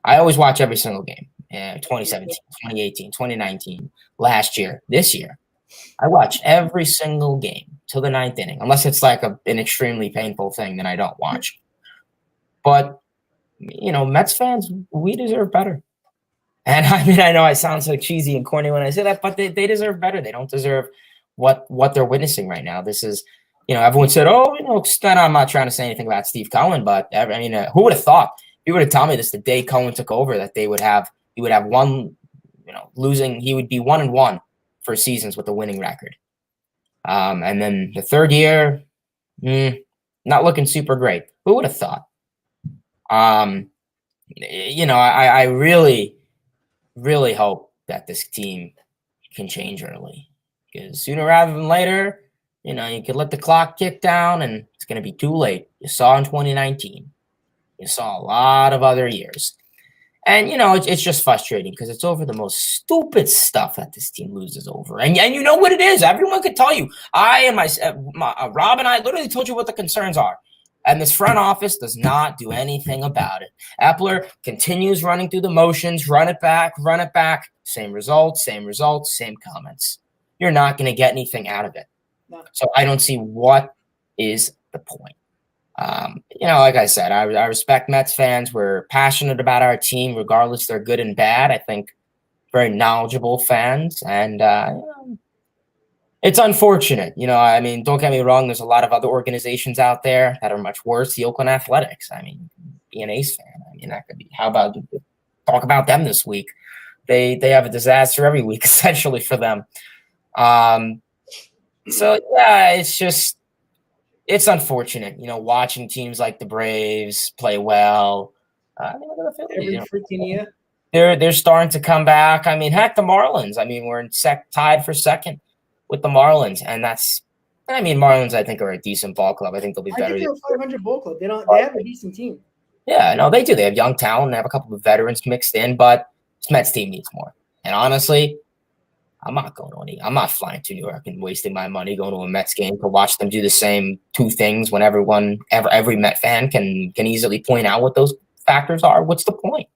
I always watch every single game. 2017, 2018, 2019, last year, this year. I watch every single game till the 9th inning, unless it's like an extremely painful thing, then I don't watch. But, Mets fans, we deserve better. And I know I sound so cheesy and corny when I say that, but they deserve better. They don't deserve what they're witnessing right now. This is, everyone said, I'm not trying to say anything about Steve Cohen, but who would have thought? If you would have told me this the day Cohen took over, that he would have one, he would be 1-1 for seasons with a winning record. And then the third year, not looking super great. Who would have thought? I really, really hope that this team can change early, because sooner rather than later, you could let the clock tick down and it's going to be too late. You saw in 2019. You saw a lot of other years. And, it's just frustrating because it's over the most stupid stuff that this team loses over. And you know what it is. Everyone could tell you. Rob and I literally told you what the concerns are. And this front office does not do anything about it. Epler continues running through the motions, run it back. Same results, same comments. You're not going to get anything out of it. No. So I don't see what is the point. Like I said, I respect Mets fans. We're passionate about our team, regardless they're good and bad. I think very knowledgeable fans. And it's unfortunate. Don't get me wrong. There's a lot of other organizations out there that are much worse. The Oakland Athletics. Be an A's fan. That could be. How about talk about them this week? They have a disaster every week, essentially, for them. So, yeah, it's unfortunate, watching teams like the Braves play well. Look at the Phillies, every freaking year. They're starting to come back. Heck, the Marlins. We're tied for second with the Marlins, and Marlins, I think, are a decent ball club. I think they'll be better. I think they're a 500 ball club. They have a decent team. Yeah, no, they do. They have young talent. They have a couple of veterans mixed in, but this Mets team needs more. And honestly, I'm not flying to New York and wasting my money going to a Mets game to watch them do the same two things when every Met fan can easily point out what those factors are. What's the point?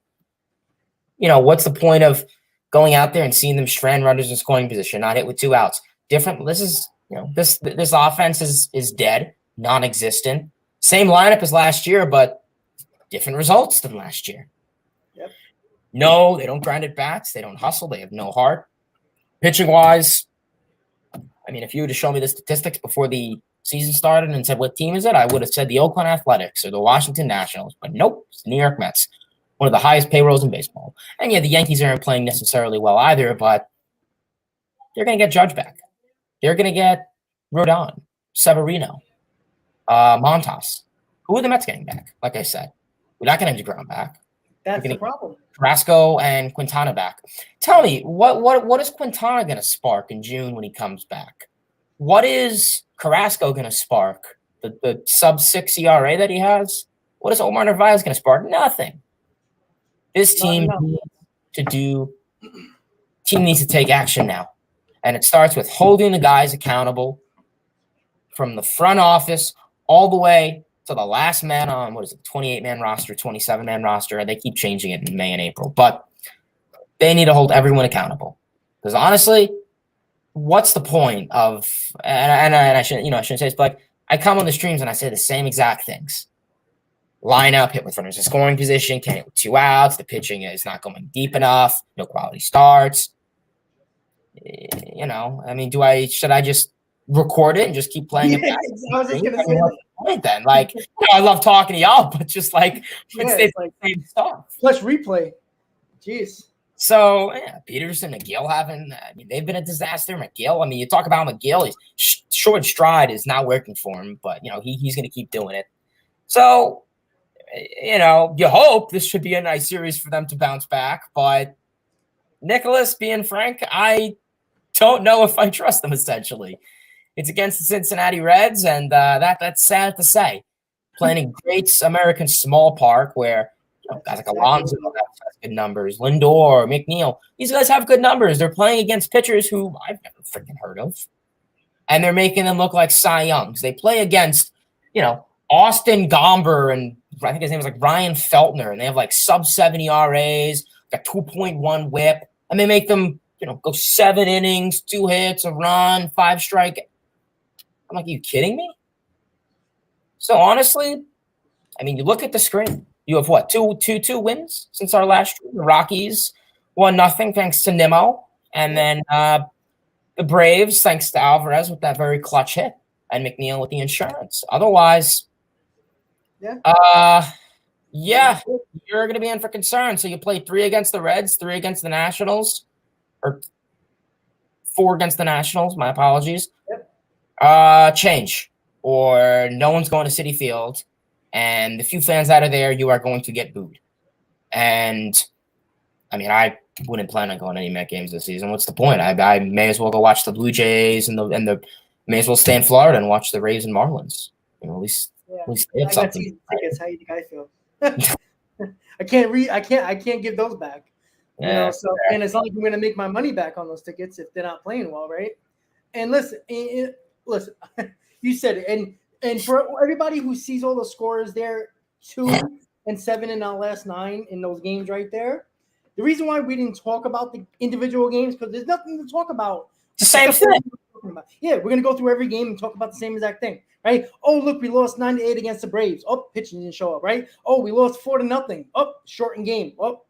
What's the point of going out there and seeing them strand runners in scoring position, not hit with 2 outs? Different. This is, this offense is dead, non-existent. Same lineup as last year, but different results than last year. Yep. No, they don't grind at bats. They don't hustle. They have no heart. Pitching wise, if you were to show me the statistics before the season started and said, what team is it? I would have said the Oakland Athletics or the Washington Nationals, but nope, it's the New York Mets, one of the highest payrolls in baseball. And yeah, the Yankees aren't playing necessarily well either, but they're going to get Judge back. They're going to get Rodon, Severino, Montas. Who are the Mets getting back? Like I said, we're not going to DeGrom back. That's the problem. Carrasco and Quintana back. Tell me, what is Quintana going to spark in June when he comes back? What is Carrasco going to spark? The sub-6 ERA that he has? What is Omar Narvaez going to spark? Nothing. This team needs to take action now. And it starts with holding the guys accountable from the front office all the way to the last man on, 28-man roster, 27-man roster. They keep changing it in May and April. But they need to hold everyone accountable. Because honestly, what's the point of – and I shouldn't say this, but I come on the streams and I say the same exact things. Line up, hit with runners in scoring position, can't hit with 2 outs. The pitching is not going deep enough. No quality starts. Should I just record it and just keep playing it back? I was just going to say that. Then, I love talking to y'all, but just say the same stuff. Plus replay. Jeez. So yeah, Peterson, McGill they've been a disaster. McGill, you talk about McGill, he's short stride is not working for him, but he's going to keep doing it. So you hope this should be a nice series for them to bounce back, but Nicholas, being frank, I don't know if I trust them. Essentially, it's against the Cincinnati Reds, and that's sad to say. Playing in great American small park where guys like Alonso have good numbers, Lindor, McNeil, these guys have good numbers. They're playing against pitchers who I've never freaking heard of, and they're making them look like Cy Youngs. They play against, Austin Gomber, and I think his name is like Ryan Feltner, and they have like sub-70 RAs, got 2.1 WHIP, and they make them, go 7 innings, 2 hits, a run, 5 strike. I'm like, are you kidding me? So honestly, you look at the screen. You have what, two wins since our last year? The Rockies 1-0 thanks to Nimmo, and then the Braves thanks to Alvarez with that very clutch hit, and McNeil with the insurance. Otherwise, you're going to be in for concern. So you play 3 against the Reds, 3 against the Nationals, or 4 against the Nationals. My apologies. Yep. Change, or no one's going to Citi Field. And the few fans out of there, you are going to get booed. And, I wouldn't plan on going to any Met games this season. What's the point? I may as well go watch the Blue Jays and the may as well stay in Florida and watch the Rays and Marlins. At least they have something. Tickets. How you guys feel? I can't give those back. Yeah, and it's not like I'm going to make my money back on those tickets if they're not playing well, right? And listen, you said it, and for everybody who sees all the scores there, 2-7 in our last 9 in those games right there. The reason why we didn't talk about the individual games, because there's nothing to talk about. It's the same thing. Yeah, we're going to go through every game and talk about the same exact thing, right? Oh, look, we lost 9-8 against the Braves. Oh, pitching didn't show up, right? Oh, we lost 4-0. Oh, shortened game. Oh,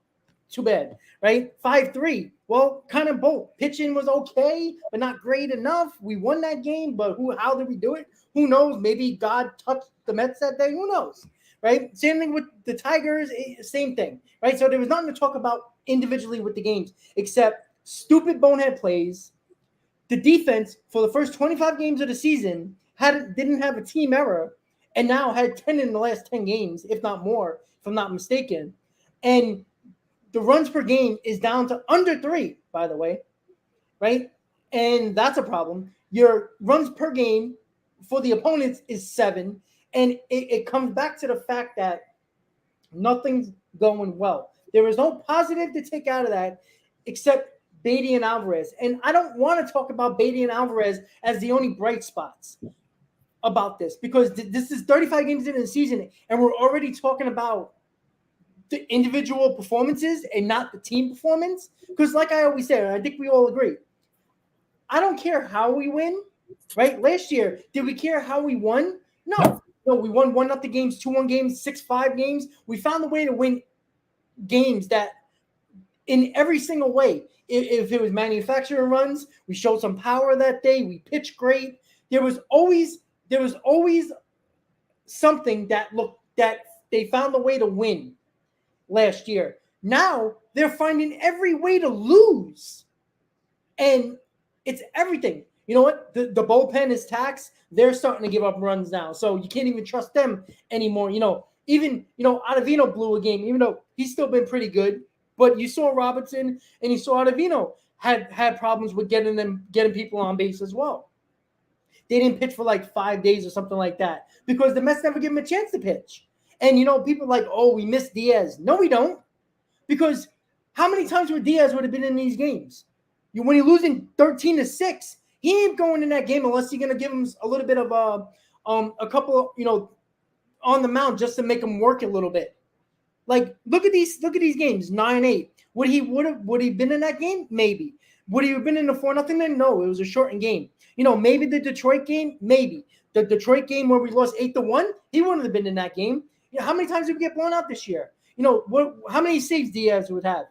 too bad, right? 5-3. Well, kind of both. Pitching was okay, but not great enough. We won that game, but how did we do it? Who knows? Maybe God touched the Mets that day. Who knows, right? Same thing with the Tigers. Same thing, right? So there was nothing to talk about individually with the games except stupid bonehead plays. The defense for the first 25 games of the season didn't have a team error, and now had 10 in the last 10 games, if not more, if I'm not mistaken. And the runs per game is down to under 3, by the way, right? And that's a problem. Your runs per game for the opponents is 7, and it comes back to the fact that nothing's going well. There is no positive to take out of that except Beatty and Alvarez. And I don't want to talk about Beatty and Alvarez as the only bright spots about this, because this is 35 games into the season, and we're already talking about the individual performances and not the team performance. Because like I always say, I think we all agree, I don't care how we win, right? Last year, did we care how we won? No, we won 1-0 games, 2-1 games, 6-5 games. We found a way to win games that in every single way. If it was manufacturing runs, we showed some power that day. We pitched great. There was always something that they found a way to win last year. Now they're finding every way to lose, and it's everything. You know what? The bullpen is taxed. They're starting to give up runs now, so you can't even trust them anymore. Even Ottavino blew a game, even though he's still been pretty good. But you saw Robertson and you saw Ottavino had problems with getting people on base as well. They didn't pitch for like 5 days or something like that because the Mets never give them a chance to pitch. And people are like, oh, we missed Diaz. No, we don't. Because how many times would Diaz would have been in these games? When you're losing 13-6, he ain't going in that game unless you're gonna give him a little bit of a couple of, on the mound just to make him work a little bit. Like look at these games, 9-8. Would he been in that game? Maybe. Would he have been in the 4-0 then? No, it was a shortened game. Maybe the Detroit game, maybe. The Detroit game where we lost 8-1, he wouldn't have been in that game. How many times did we get blown out this year? How many saves Diaz would have?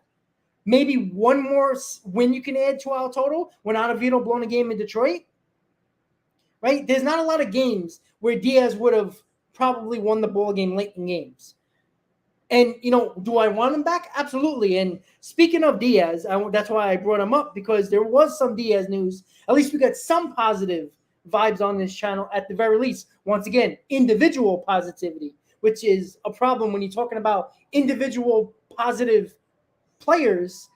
Maybe one more win you can add to our total when Ottavino blown a game in Detroit, right? There's not a lot of games where Diaz would have probably won the ball game late in games. And, do I want him back? Absolutely. And speaking of Diaz, that's why I brought him up, because there was some Diaz news. At least we got some positive vibes on this channel at the very least. Once again, individual positivity, which is a problem when you're talking about individual positive players.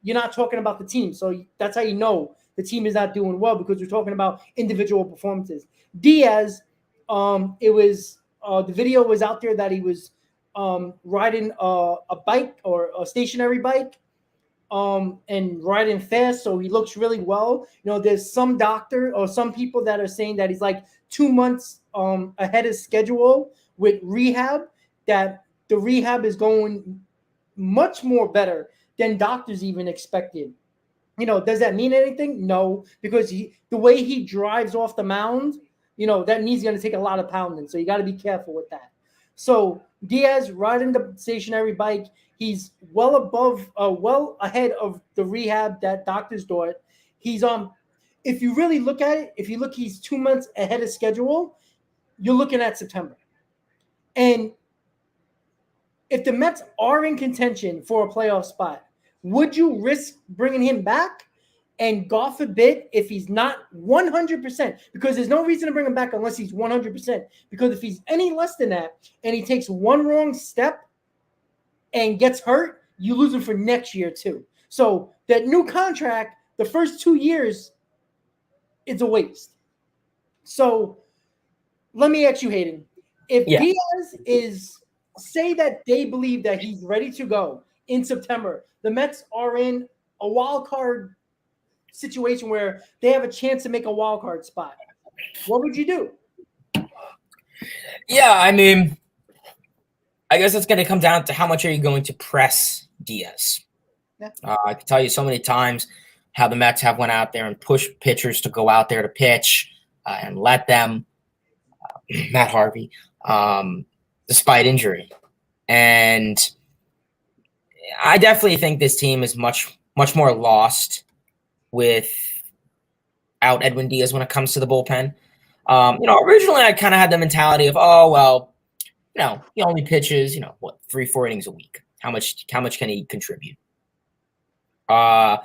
You're not talking about the team. So that's how you know the team is not doing well, because we're talking about individual performances. Diaz, it was the video was out there that he was riding a bike or a stationary bike and riding fast, so he looks really well. There's some doctor or some people that are saying that he's like 2 months ahead of schedule with rehab, that the rehab is going much more better than doctors even expected. Does that mean anything? No, because the way he drives off the mound, that means he's going to take a lot of pounding, so you got to be careful with that. So Diaz riding the stationary bike, he's well ahead of the rehab that doctors do it. He's if you really look at it, he's 2 months ahead of schedule. You're looking at September, and if the Mets are in contention for a playoff spot, would you risk bringing him back? And God forbid if he's not 100%, because there's no reason to bring him back unless he's 100%. Because if he's any less than that and he takes one wrong step and gets hurt, you lose him for next year too. So that new contract, the first 2 years, it's a waste. So let me ask you, Hayden, if Diaz is, say that they believe that he's ready to go in September, the Mets are in a wild card situation where they have a chance to make a wild card spot, what would you do? Yeah, I mean, I guess it's going to come down to how much are you going to press Diaz. Yeah. I can tell you so many times how the Mets have went out there and pushed pitchers to go out there to pitch and let them, Matt Harvey, despite injury. And I definitely think this team is much more lost without Edwin Diaz when it comes to the bullpen. Originally I kind of had the mentality of, oh, well, he only pitches, 3-4 innings a week. How much can he contribute? But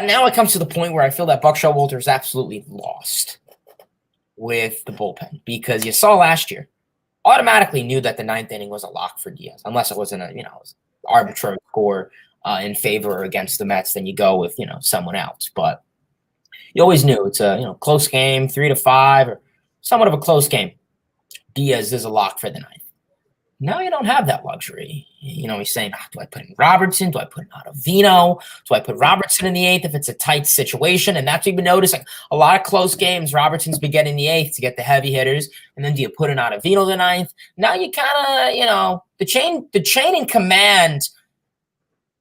now it comes to the point where I feel that Buck Showalter is absolutely lost with the bullpen, because you saw last year, automatically knew that the ninth inning was a lock for Diaz, unless it wasn't a, arbitrary score in favor or against the Mets, then you go with, someone else. But you always knew it's a, close game, 3-5, or somewhat of a close game. Diaz is a lock for the ninth. Now you don't have that luxury. He's saying, do I put in Robertson? Do I put in Ottavino? Do I put Robertson in the eighth if it's a tight situation? And that's what you've been noticing. A lot of close games, Robertson's been getting the eighth to get the heavy hitters. And then do you put in Ottavino the ninth? Now you kind of, the chain in command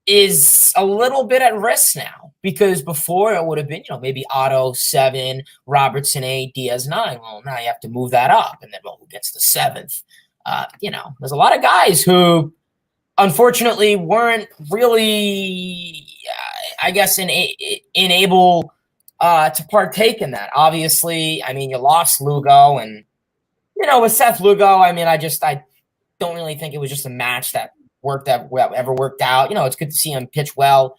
is a little bit at risk now, because before it would have been, maybe Otto 7, Robertson 8, Diaz 9. Well, now you have to move that up, and then who gets the 7th? There's a lot of guys who unfortunately weren't really, I guess, able to partake in that. Obviously, I mean, you lost Lugo, and with Seth Lugo, I mean, I don't really think it was just a match that ever worked out. It's good to see him pitch well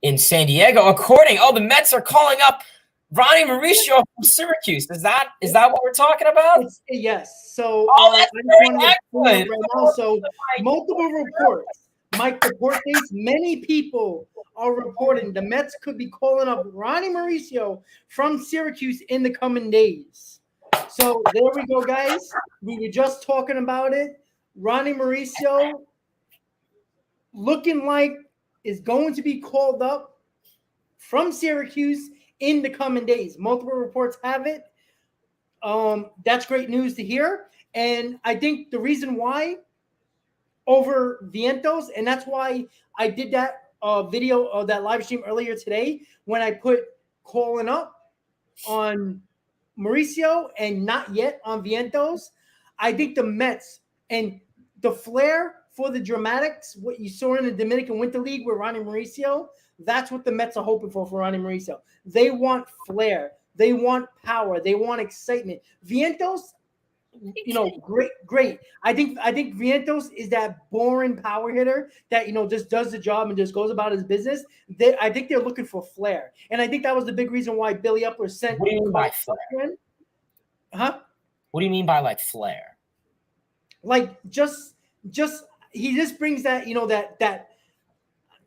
in San Diego. The Mets are calling up Ronnie Mauricio from Syracuse. Is that what we're talking about? Yes. So that's very excellent. Right now. So multiple reports, Mike Deportes, many people are reporting the Mets could be calling up Ronnie Mauricio from Syracuse in the coming days. So there we go, guys. We were just talking about it. Ronnie Mauricio looking like is going to be called up from Syracuse in the coming days. Multiple reports have it. That's great news to hear. And I think the reason why over Vientos, and that's why I did that video of that live stream earlier today when I put calling up on Mauricio and not yet on Vientos. I think the Mets and the flair for the dramatics, what you saw in the Dominican Winter League with Ronnie Mauricio, that's what the Mets are hoping for Ronnie Mauricio. They want flair. They want power. They want excitement. Vientos, great. I think Vientos is that boring power hitter that just does the job and just goes about his business. I think they're looking for flair, and I think that was the big reason why Billy Upler sent. What do you mean by flair? Huh? What do you mean by like flair? Like just he just brings that that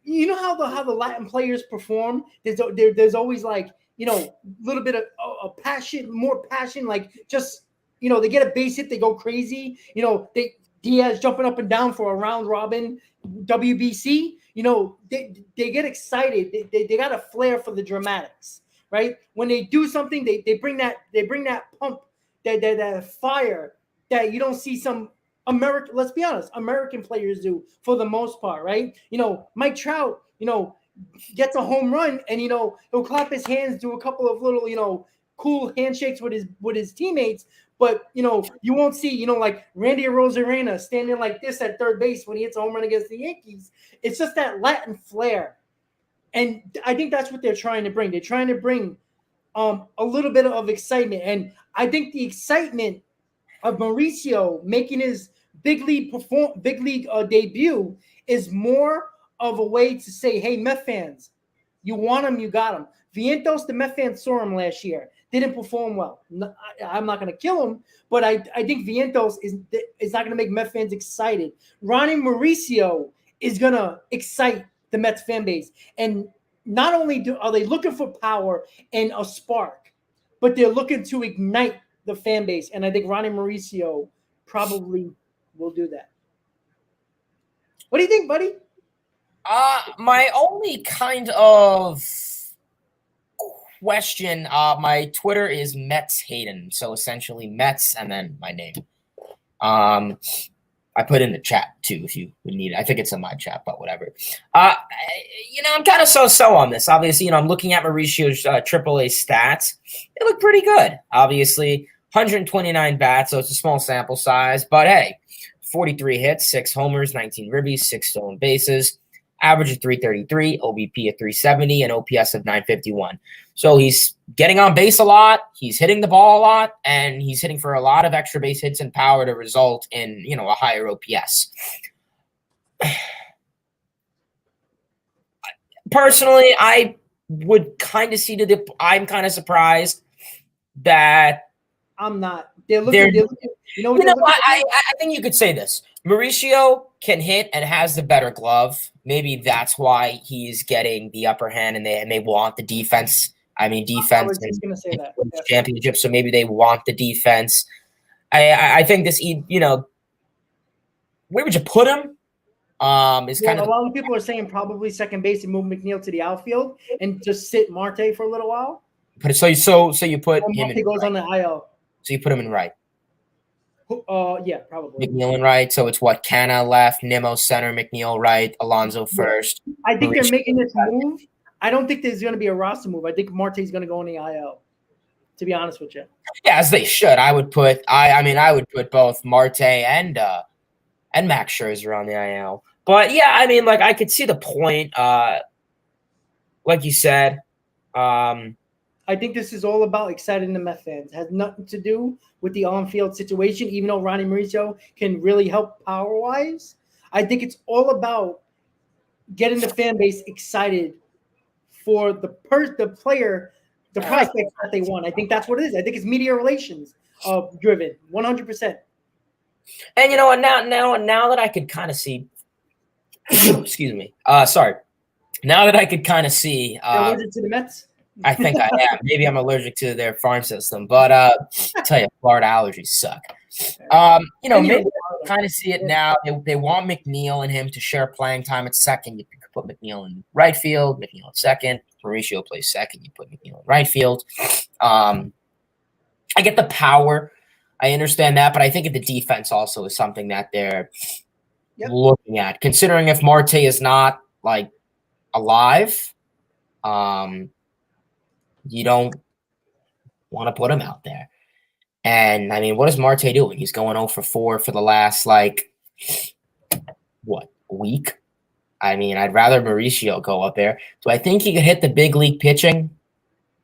how the Latin players perform. There's always like a little bit of a passion, more passion, like just. They get a base hit, they go crazy. Diaz jumping up and down for a round robin WBC. They get excited. They got a flair for the dramatics, right? When they do something, they bring that pump, that fire that you don't see some American. Let's be honest, American players do for the most part, right? Mike Trout, gets a home run and he'll clap his hands, do a couple of little cool handshakes with his teammates. But you won't see like Randy Arozarena standing like this at third base when he hits a home run against the Yankees. It's just that Latin flair, and I think that's what they're trying to bring. They're trying to bring a little bit of excitement, and I think the excitement of Mauricio making his big league debut is more of a way to say, "Hey, Met fans, you want him, you got him." Vientos, the Met fans saw him last year. Didn't perform well. I'm not going to kill him, but I think Vientos is not going to make Met fans excited. Ronnie Mauricio is going to excite the Mets fan base. And not only are they looking for power and a spark, but they're looking to ignite the fan base. And I think Ronnie Mauricio probably will do that. What do you think, buddy? My only kind of question, my Twitter is Mets Hayden, so essentially Mets and then my name. I put in the chat too if you would need it. I think it's in my chat, but whatever. I'm kind of so on this. Obviously, I'm looking at Mauricio's AAA stats. They look pretty good. Obviously, 129 bats, so it's a small sample size. But hey, 43 hits, 6 homers, 19 ribbies, 6 stolen bases. Average of 333, OBP of 370, and OPS of 951. So he's getting on base a lot, he's hitting the ball a lot, and he's hitting for a lot of extra base hits and power to result in, a higher OPS. Personally, I would kind of see I'm kind of surprised that I'm not. They're looking. I think you could say this. Mauricio can hit and has the better glove. Maybe that's why he's getting the upper hand, and they want the defense. I mean, defense. I was just going to say that. Championship, so maybe they want the defense. I think this, where would you put him? Is kind of a lot of people are saying probably second base and move McNeil to the outfield and just sit Marte for a little while. So you put him. Marte goes on the IL. So you put him in right. Yeah, probably. McNeil in right. So it's what? Canna left, Nimmo center, McNeil right, Alonso first. I think they're making this move. I don't think there's going to be a roster move. I think Marte's going to go on the IL. To be honest with you. Yeah, as they should. I would put. I would put both Marte and Max Scherzer on the IL. But yeah, I could see the point. Like you said. I think this is all about exciting the Met fans. It has nothing to do with the on-field situation, even though Ronnie Mauricio can really help power-wise. I think it's all about getting the fan base excited for the player, the prospects that they want. I think that's what it is. I think it's media relations driven, 100%. And now that I could kind of see, excuse me, sorry. Now that I could kind of see, allergic to the Mets. I think I am. Maybe I'm allergic to their farm system, but I tell you, Florida allergies suck. Maybe kind of see it now. They want McNeil and him to share playing time at second. You could put McNeil in right field, McNeil at second. Mauricio plays second. You put McNeil in right field. I get the power. I understand that, but I think the defense also is something that they're looking at. Considering if Marte is not alive, you don't want to put him out there. And, what is Marte doing? He's going 0 for 4 for the last, week? I'd rather Mauricio go up there. Do I think he could hit the big league pitching?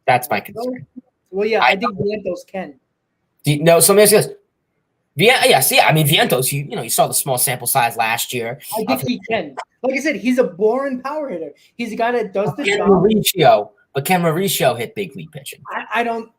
That's my concern. Well, yeah, I think Vientos can. No, so let me ask you this. Yes, yeah. I mean, Vientos, you saw the small sample size last year. I think he can. Like I said, he's a boring power hitter. He's a guy that does the job. But can Mauricio hit big league pitching? I don't.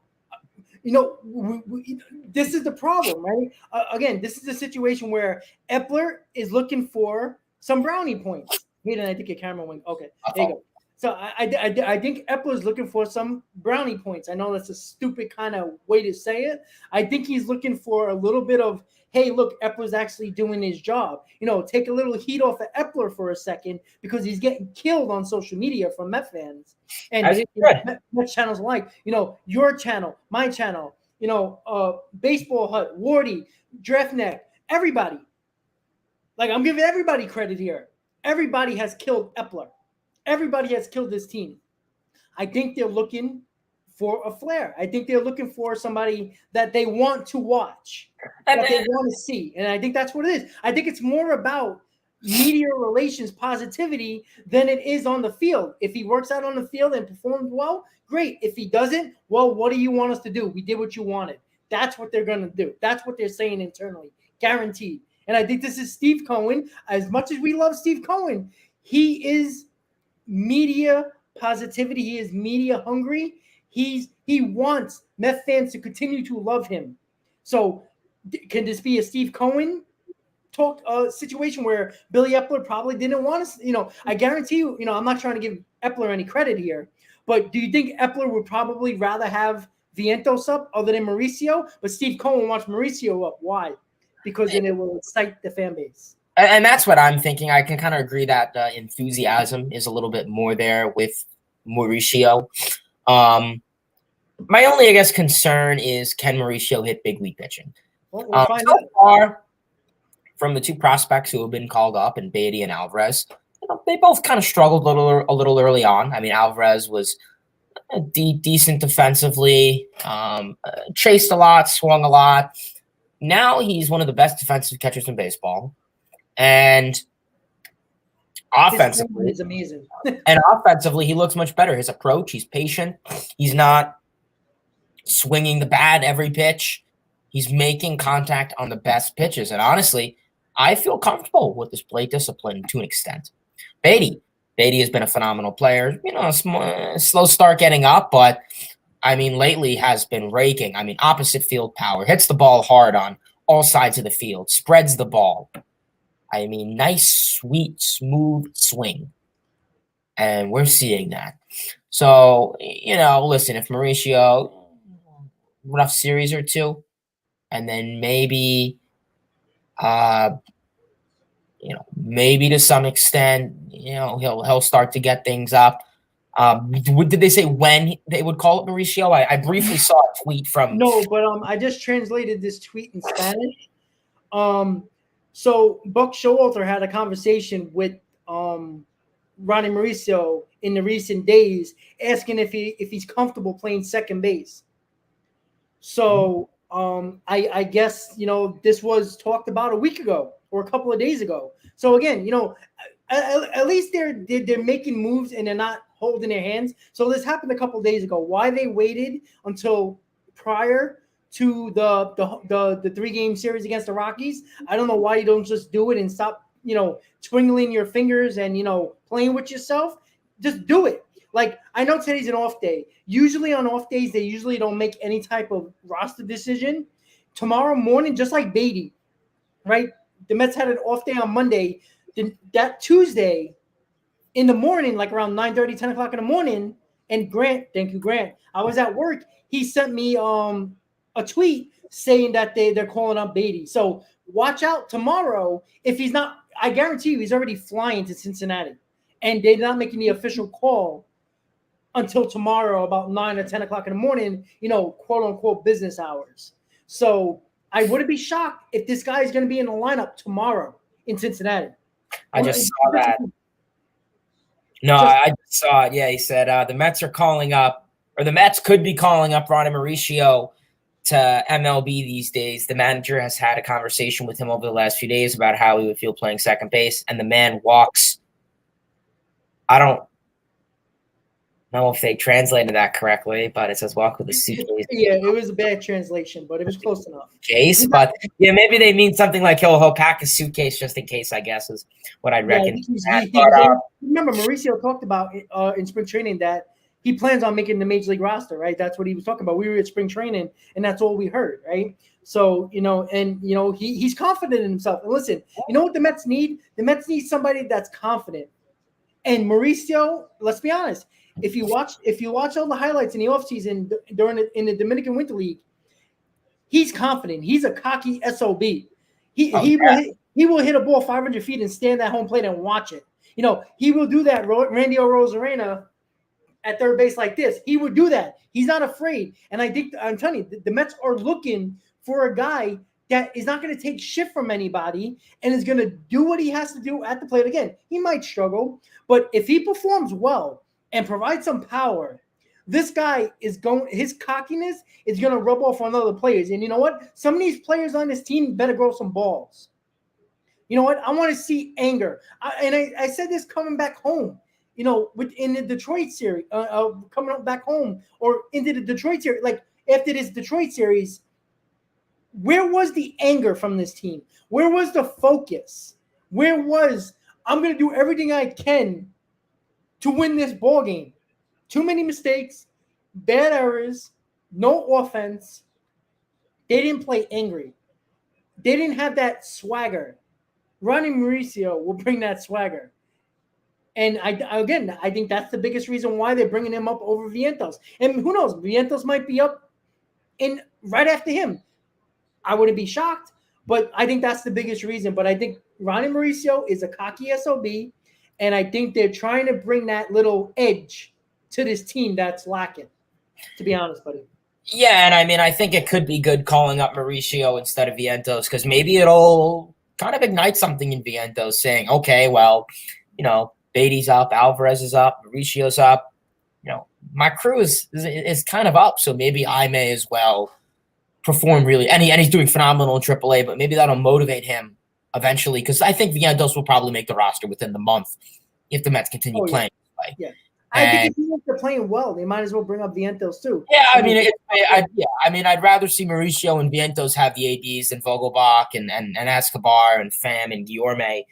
This is the problem, right? Again, this is a situation where Epler is looking for some brownie points. Hayden, I think your camera went. Okay, there you go. So I think Epler is looking for some brownie points. I know that's a stupid kind of way to say it. I think he's looking for a little bit of, hey, look, Epler's actually doing his job. Take a little heat off of Epler for a second because he's getting killed on social media from Met fans. And Met channels like, your channel, my channel, Baseball Hut, Wardy, Draftneck, everybody. Like, I'm giving everybody credit here. Everybody has killed Epler. Everybody has killed this team. I think they're looking for a flare. I think they're looking for somebody that they want to watch, that they want to see. And I think that's what it is. I think it's more about media relations positivity than it is on the field. If he works out on the field and performs well, great. If he doesn't, well, what do you want us to do? We did what you wanted. That's what they're going to do. That's what they're saying internally. Guaranteed. And I think this is Steve Cohen. As much as we love Steve Cohen, he is media positivity. He is media hungry. He wants Met fans to continue to love him. So can this be a Steve Cohen talk situation where Billy Epler probably didn't want us? I guarantee you, I'm not trying to give Epler any credit here, but do you think Epler would probably rather have Vientos up other than Mauricio? But Steve Cohen wants Mauricio up. Why? Because then it will excite the fan base. And that's what I'm thinking. I can kind of agree that enthusiasm is a little bit more there with Mauricio. My only, I guess, concern is, can Mauricio hit big league pitching? We'll so far, from the two prospects who have been called up, and Beatty and Alvarez, they both kind of struggled a little early on. I mean, Alvarez was decent defensively, chased a lot, swung a lot. Now he's one of the best defensive catchers in baseball. And offensively, is amazing. And offensively, he looks much better. His approach, he's patient. He's not swinging the bat every pitch. He's making contact on the best pitches. And honestly, I feel comfortable with his plate discipline to an extent. Beatty has been a phenomenal player. A slow start getting up, but I mean, lately has been raking. I mean, opposite field power, hits the ball hard on all sides of the field, spreads the ball. I mean, nice, sweet, smooth swing. And we're seeing that. So, listen, if Mauricio, rough series or two, and then maybe, maybe to some extent, he'll start to get things up. Did they say when they would call it Mauricio? I briefly saw a tweet from. No, but I just translated this tweet in Spanish. So Buck Showalter had a conversation with Ronnie Mauricio in the recent days, asking if he's comfortable playing second base. So I guess this was talked about a week ago or a couple of days ago. So again, at least they're making moves and they're not holding their hands. So this happened a couple of days ago. Why they waited until prior to the 3-game series against the Rockies, I don't know why you don't just do it and stop, twinkling your fingers and, playing with yourself. Just do it. Like, I know today's an off day. Usually on off days, they usually don't make any type of roster decision. Tomorrow morning, just like Beatty, right? The Mets had an off day on Monday. That Tuesday in the morning, like around 9:30, 10 o'clock in the morning, and Grant, thank you, Grant, I was at work. He sent me a tweet saying that they're calling up Beatty. So watch out tomorrow. If he's not, I guarantee you he's already flying to Cincinnati. And they're not making the official call until tomorrow about 9 or 10 o'clock in the morning, quote unquote business hours. So I wouldn't be shocked if this guy is going to be in the lineup tomorrow in Cincinnati. I just saw that. No, I just saw it. Yeah, he said the Mets are calling up, or the Mets could be calling up Ronnie Mauricio to MLB these days. The manager has had a conversation with him over the last few days about how he would feel playing second base, and the man walks. I don't I don't know if they translated that correctly, but it says walk with a suitcase. Yeah, it was a bad translation, but it was close enough. Case, but yeah, maybe they mean something like he'll pack a suitcase just in case, I guess, is what I'd reckon. Remember, Mauricio talked about in spring training that he plans on making the major league roster, right? That's what he was talking about. We were at spring training, and that's all we heard, right? So, he's confident in himself. And listen, you know what the Mets need? The Mets need somebody that's confident. And Mauricio, let's be honest, if you watch all the highlights in the offseason in the Dominican Winter League, he's confident. He's a cocky SOB. He will hit a ball 500 feet and stand at home plate and watch it. He will do that. Randy Rosarena at third base like this. He would do that. He's not afraid. And I'm telling you, the Mets are looking for a guy that is not going to take shit from anybody and is going to do what he has to do at the plate. Again, he might struggle, but if he performs well and provides some power, this guy his cockiness is going to rub off on other players. And you know what? Some of these players on this team better grow some balls. You know what? I want to see anger. I said this coming back home, in the Detroit series, coming up back home or into the Detroit series, like after this Detroit series, where was the anger from this team? Where was the focus? I'm going to do everything I can to win this ball game? Too many mistakes, bad errors, no offense. They didn't play angry. They didn't have that swagger. Ronnie Mauricio will bring that swagger. And I think that's the biggest reason why they're bringing him up over Vientos. And who knows? Vientos might be up right after him. I wouldn't be shocked, but I think that's the biggest reason. But I think Ronnie Mauricio is a cocky SOB, and I think they're trying to bring that little edge to this team that's lacking, to be honest, buddy. Yeah, and I think it could be good calling up Mauricio instead of Vientos because maybe it'll kind of ignite something in Vientos saying, okay, well, Beatty's up, Alvarez is up, Mauricio's up. My crew is kind of up, so maybe I may as well perform really, and he's doing phenomenal in AAA, but maybe that'll motivate him eventually because I think Vientos will probably make the roster within the month if the Mets continue playing. Yeah. I think if they're playing well, they might as well bring up Vientos too. Yeah, I'd rather see Mauricio and Vientos have the ABs than Vogelbach and Escobar and Pham and Guillorme.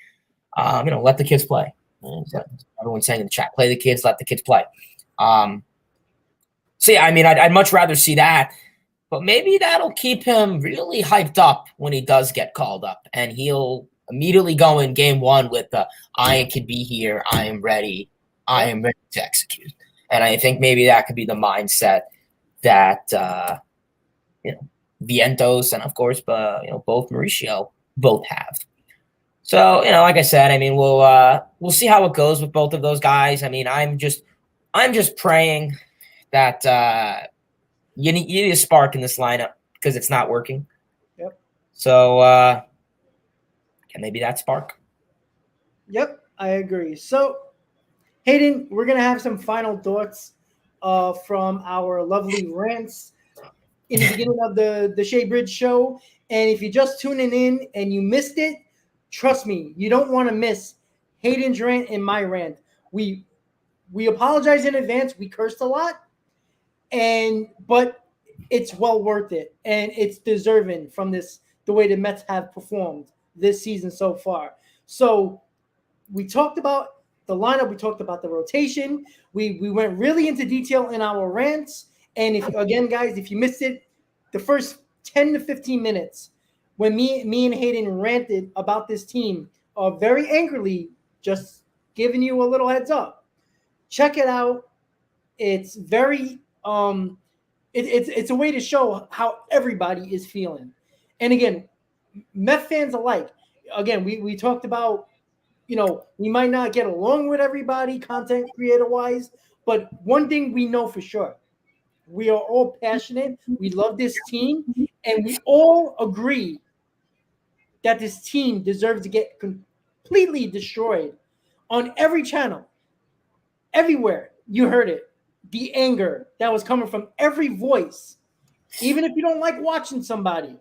Let the kids play. Everyone's saying in the chat, play the kids, let the kids play. I'd much rather see that. But maybe that'll keep him really hyped up when he does get called up. And he'll immediately go in game one with the, I can be here. I am ready. I am ready to execute. And I think maybe that could be the mindset that, Vientos and, of course, both Mauricio both have. So, like I said, we'll see how it goes with both of those guys. I'm just praying that you need a spark in this lineup because it's not working. Yep. So maybe that spark. Yep, I agree. So, Hayden, we're going to have some final thoughts from our lovely rants in the beginning of the Shea Bridge Show. And if you're just tuning in and you missed it, trust me, you don't want to miss Hayden's rant and my rant. We apologize in advance. We cursed a lot. But it's well worth it, and it's deserving from the way the Mets have performed this season so far. So we talked about the lineup, we talked about the rotation, we went really into detail in our rants. And if you missed it, the first 10 to 15 minutes when me and Hayden ranted about this team, very angrily, just giving you a little heads up. Check it out. It's very it's a way to show how everybody is feeling. And again, Met fans alike. Again, we talked about, we might not get along with everybody content creator wise, but one thing we know for sure, we are all passionate. We love this team, and we all agree that this team deserves to get completely destroyed on every channel. Everywhere you heard it. The anger that was coming from every voice, even if you don't like watching somebody.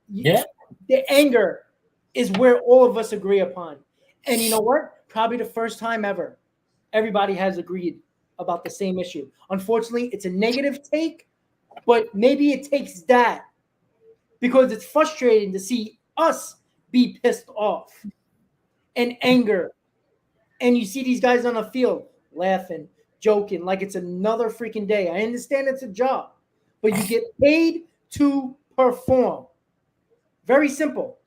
The anger is where all of us agree upon. And you know what? Probably the first time ever, everybody has agreed about the same issue. Unfortunately, it's a negative take, but maybe it takes that because it's frustrating to see us be pissed off and anger. And you see these guys on the field laughing, joking, like it's another freaking day. I understand it's a job, but you get paid to perform. Very simple,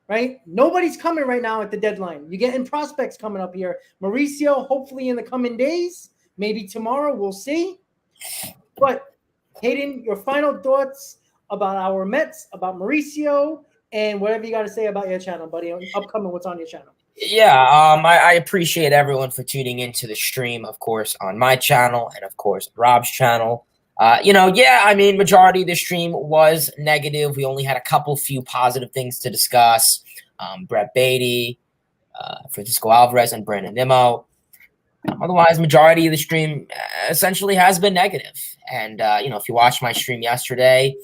right? Nobody's coming right now at the deadline. You're getting prospects coming up here. Mauricio, hopefully in the coming days, maybe tomorrow, we'll see. But Hayden, your final thoughts about our Mets, about Mauricio, and whatever you got to say about your channel, buddy. Upcoming, what's on your channel? Yeah, I appreciate everyone for tuning into the stream, of course, on my channel and, of course, Rob's channel. Majority of the stream was negative. We only had a few positive things to discuss. Brett Beatty, Francisco Alvarez, and Brandon Nimmo. Otherwise, majority of the stream essentially has been negative. And, if you watched my stream yesterday,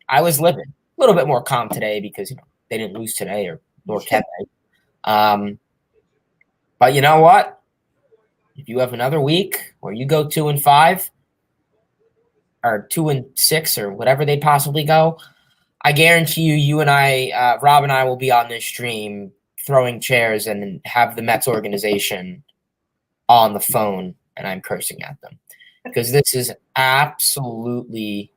I was living a little bit more calm today because, they didn't lose today nor can they. But you know what? If you have another week where you go 2-5 or 2-6 or whatever they possibly go, I guarantee you and I, Rob and I will be on this stream throwing chairs and have the Mets organization on the phone and I'm cursing at them because this is absolutely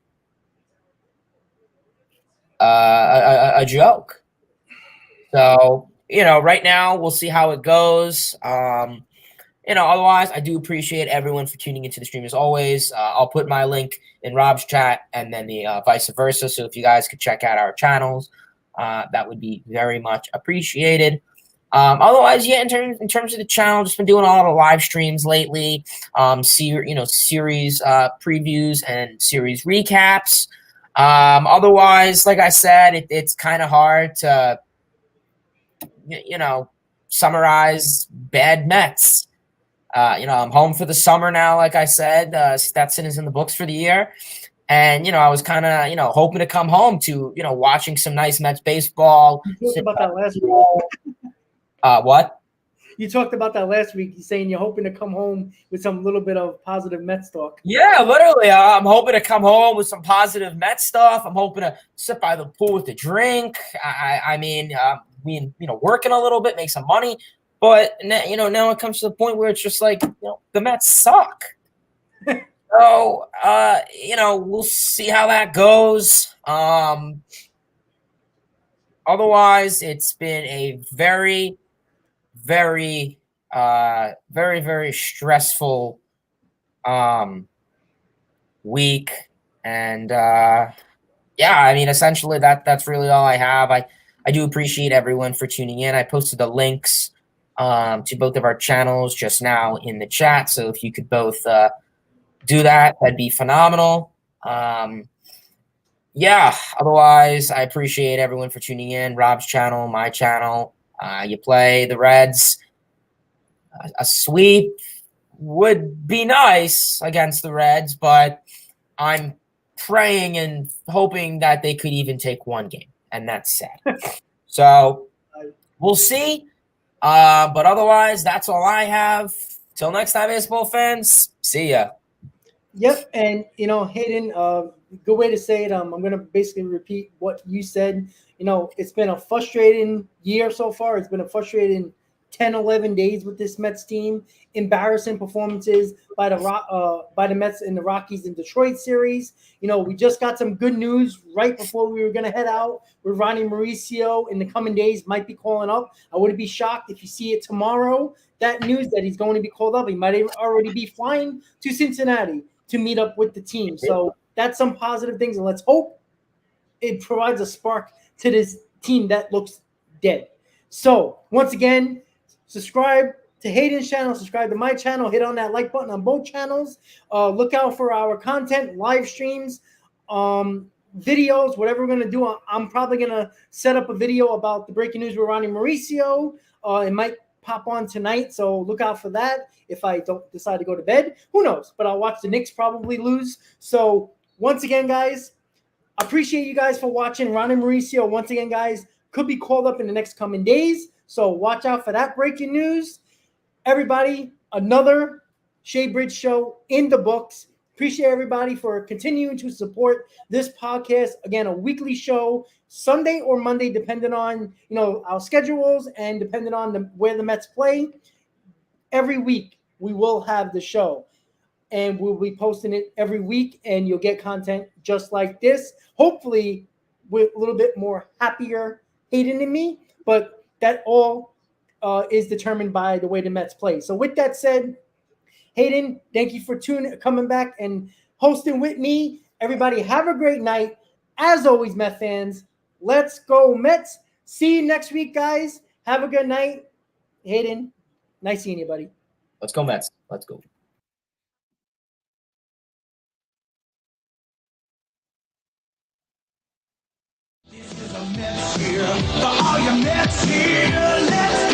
a joke. So, right now we'll see how it goes. Otherwise, I do appreciate everyone for tuning into the stream as always. I'll put my link in Rob's chat and then the vice versa. So if you guys could check out our channels, that would be very much appreciated. Otherwise, yeah, in terms of the channel, just been doing a lot of live streams lately. Series previews and series recaps. Otherwise, like I said, it's kind of hard to summarize bad Mets. I'm home for the summer now, like I said. Stetson is in the books for the year. And, I was kind of, hoping to come home to, watching some nice Mets baseball. You talked about that last week. What? You talked about that last week. You're saying you're hoping to come home with some little bit of positive Mets talk. Yeah, literally. I'm hoping to come home with some positive Mets stuff. I'm hoping to sit by the pool with a drink. Working a little bit, make some money. But, now it comes to the point where it's just like, the Mets suck. So, we'll see how that goes. Otherwise, it's been a very, very, very, very stressful week. And, essentially that's really all I have. I do appreciate everyone for tuning in. I posted the links to both of our channels just now in the chat. So if you could both do that, that'd be phenomenal. Otherwise, I appreciate everyone for tuning in. Rob's channel, my channel. You play the Reds. A sweep would be nice against the Reds, but I'm praying and hoping that they could even take one game, and that's sad. So we'll see. But otherwise, that's all I have. Till next time, baseball fans. See ya. Yep, and Hayden, good way to say it. I'm gonna basically repeat what you said. It's been a frustrating year so far. It's been a frustrating 10, 11 days with this Mets team. Embarrassing performances by the Mets in the Rockies and Detroit series. We just got some good news right before we were gonna head out with Ronnie Mauricio in the coming days might be calling up. I wouldn't be shocked if you see it tomorrow. That news that he's going to be called up. He might already be flying to Cincinnati to meet up with the team. So that's some positive things, and let's hope it provides a spark to this team that looks dead. So once again, subscribe to Hayden's channel, subscribe to my channel, hit on that like button on both channels. Look out for our content, live streams, videos, whatever we're going to do. I'm probably going to set up a video about the breaking news with Ronnie Mauricio. It might pop on tonight, so look out for that. If I don't decide to go to bed, who knows? But I'll watch the Knicks probably lose. So once again, guys, appreciate you guys for watching. Ronnie Mauricio, once again, guys, could be called up in the next coming days. So watch out for that breaking news. Everybody, another Shea Bridge Show in the books. Appreciate everybody for continuing to support this podcast. Again, a weekly show, Sunday or Monday, depending on our schedules and depending on where the Mets play. Every week we will have the show, and we'll be posting it every week, and you'll get content just like this. Hopefully, with a little bit more happier Hayden and me, but that all is determined by the way the Mets play. So with that said, Hayden, thank you for coming back and hosting with me. Everybody have a great night. As always, Met fans, let's go Mets. See you next week, guys. Have a good night. Hayden, nice seeing you, buddy. Let's go Mets. Let's go. This is a Mets here, for all your Mets here. Let's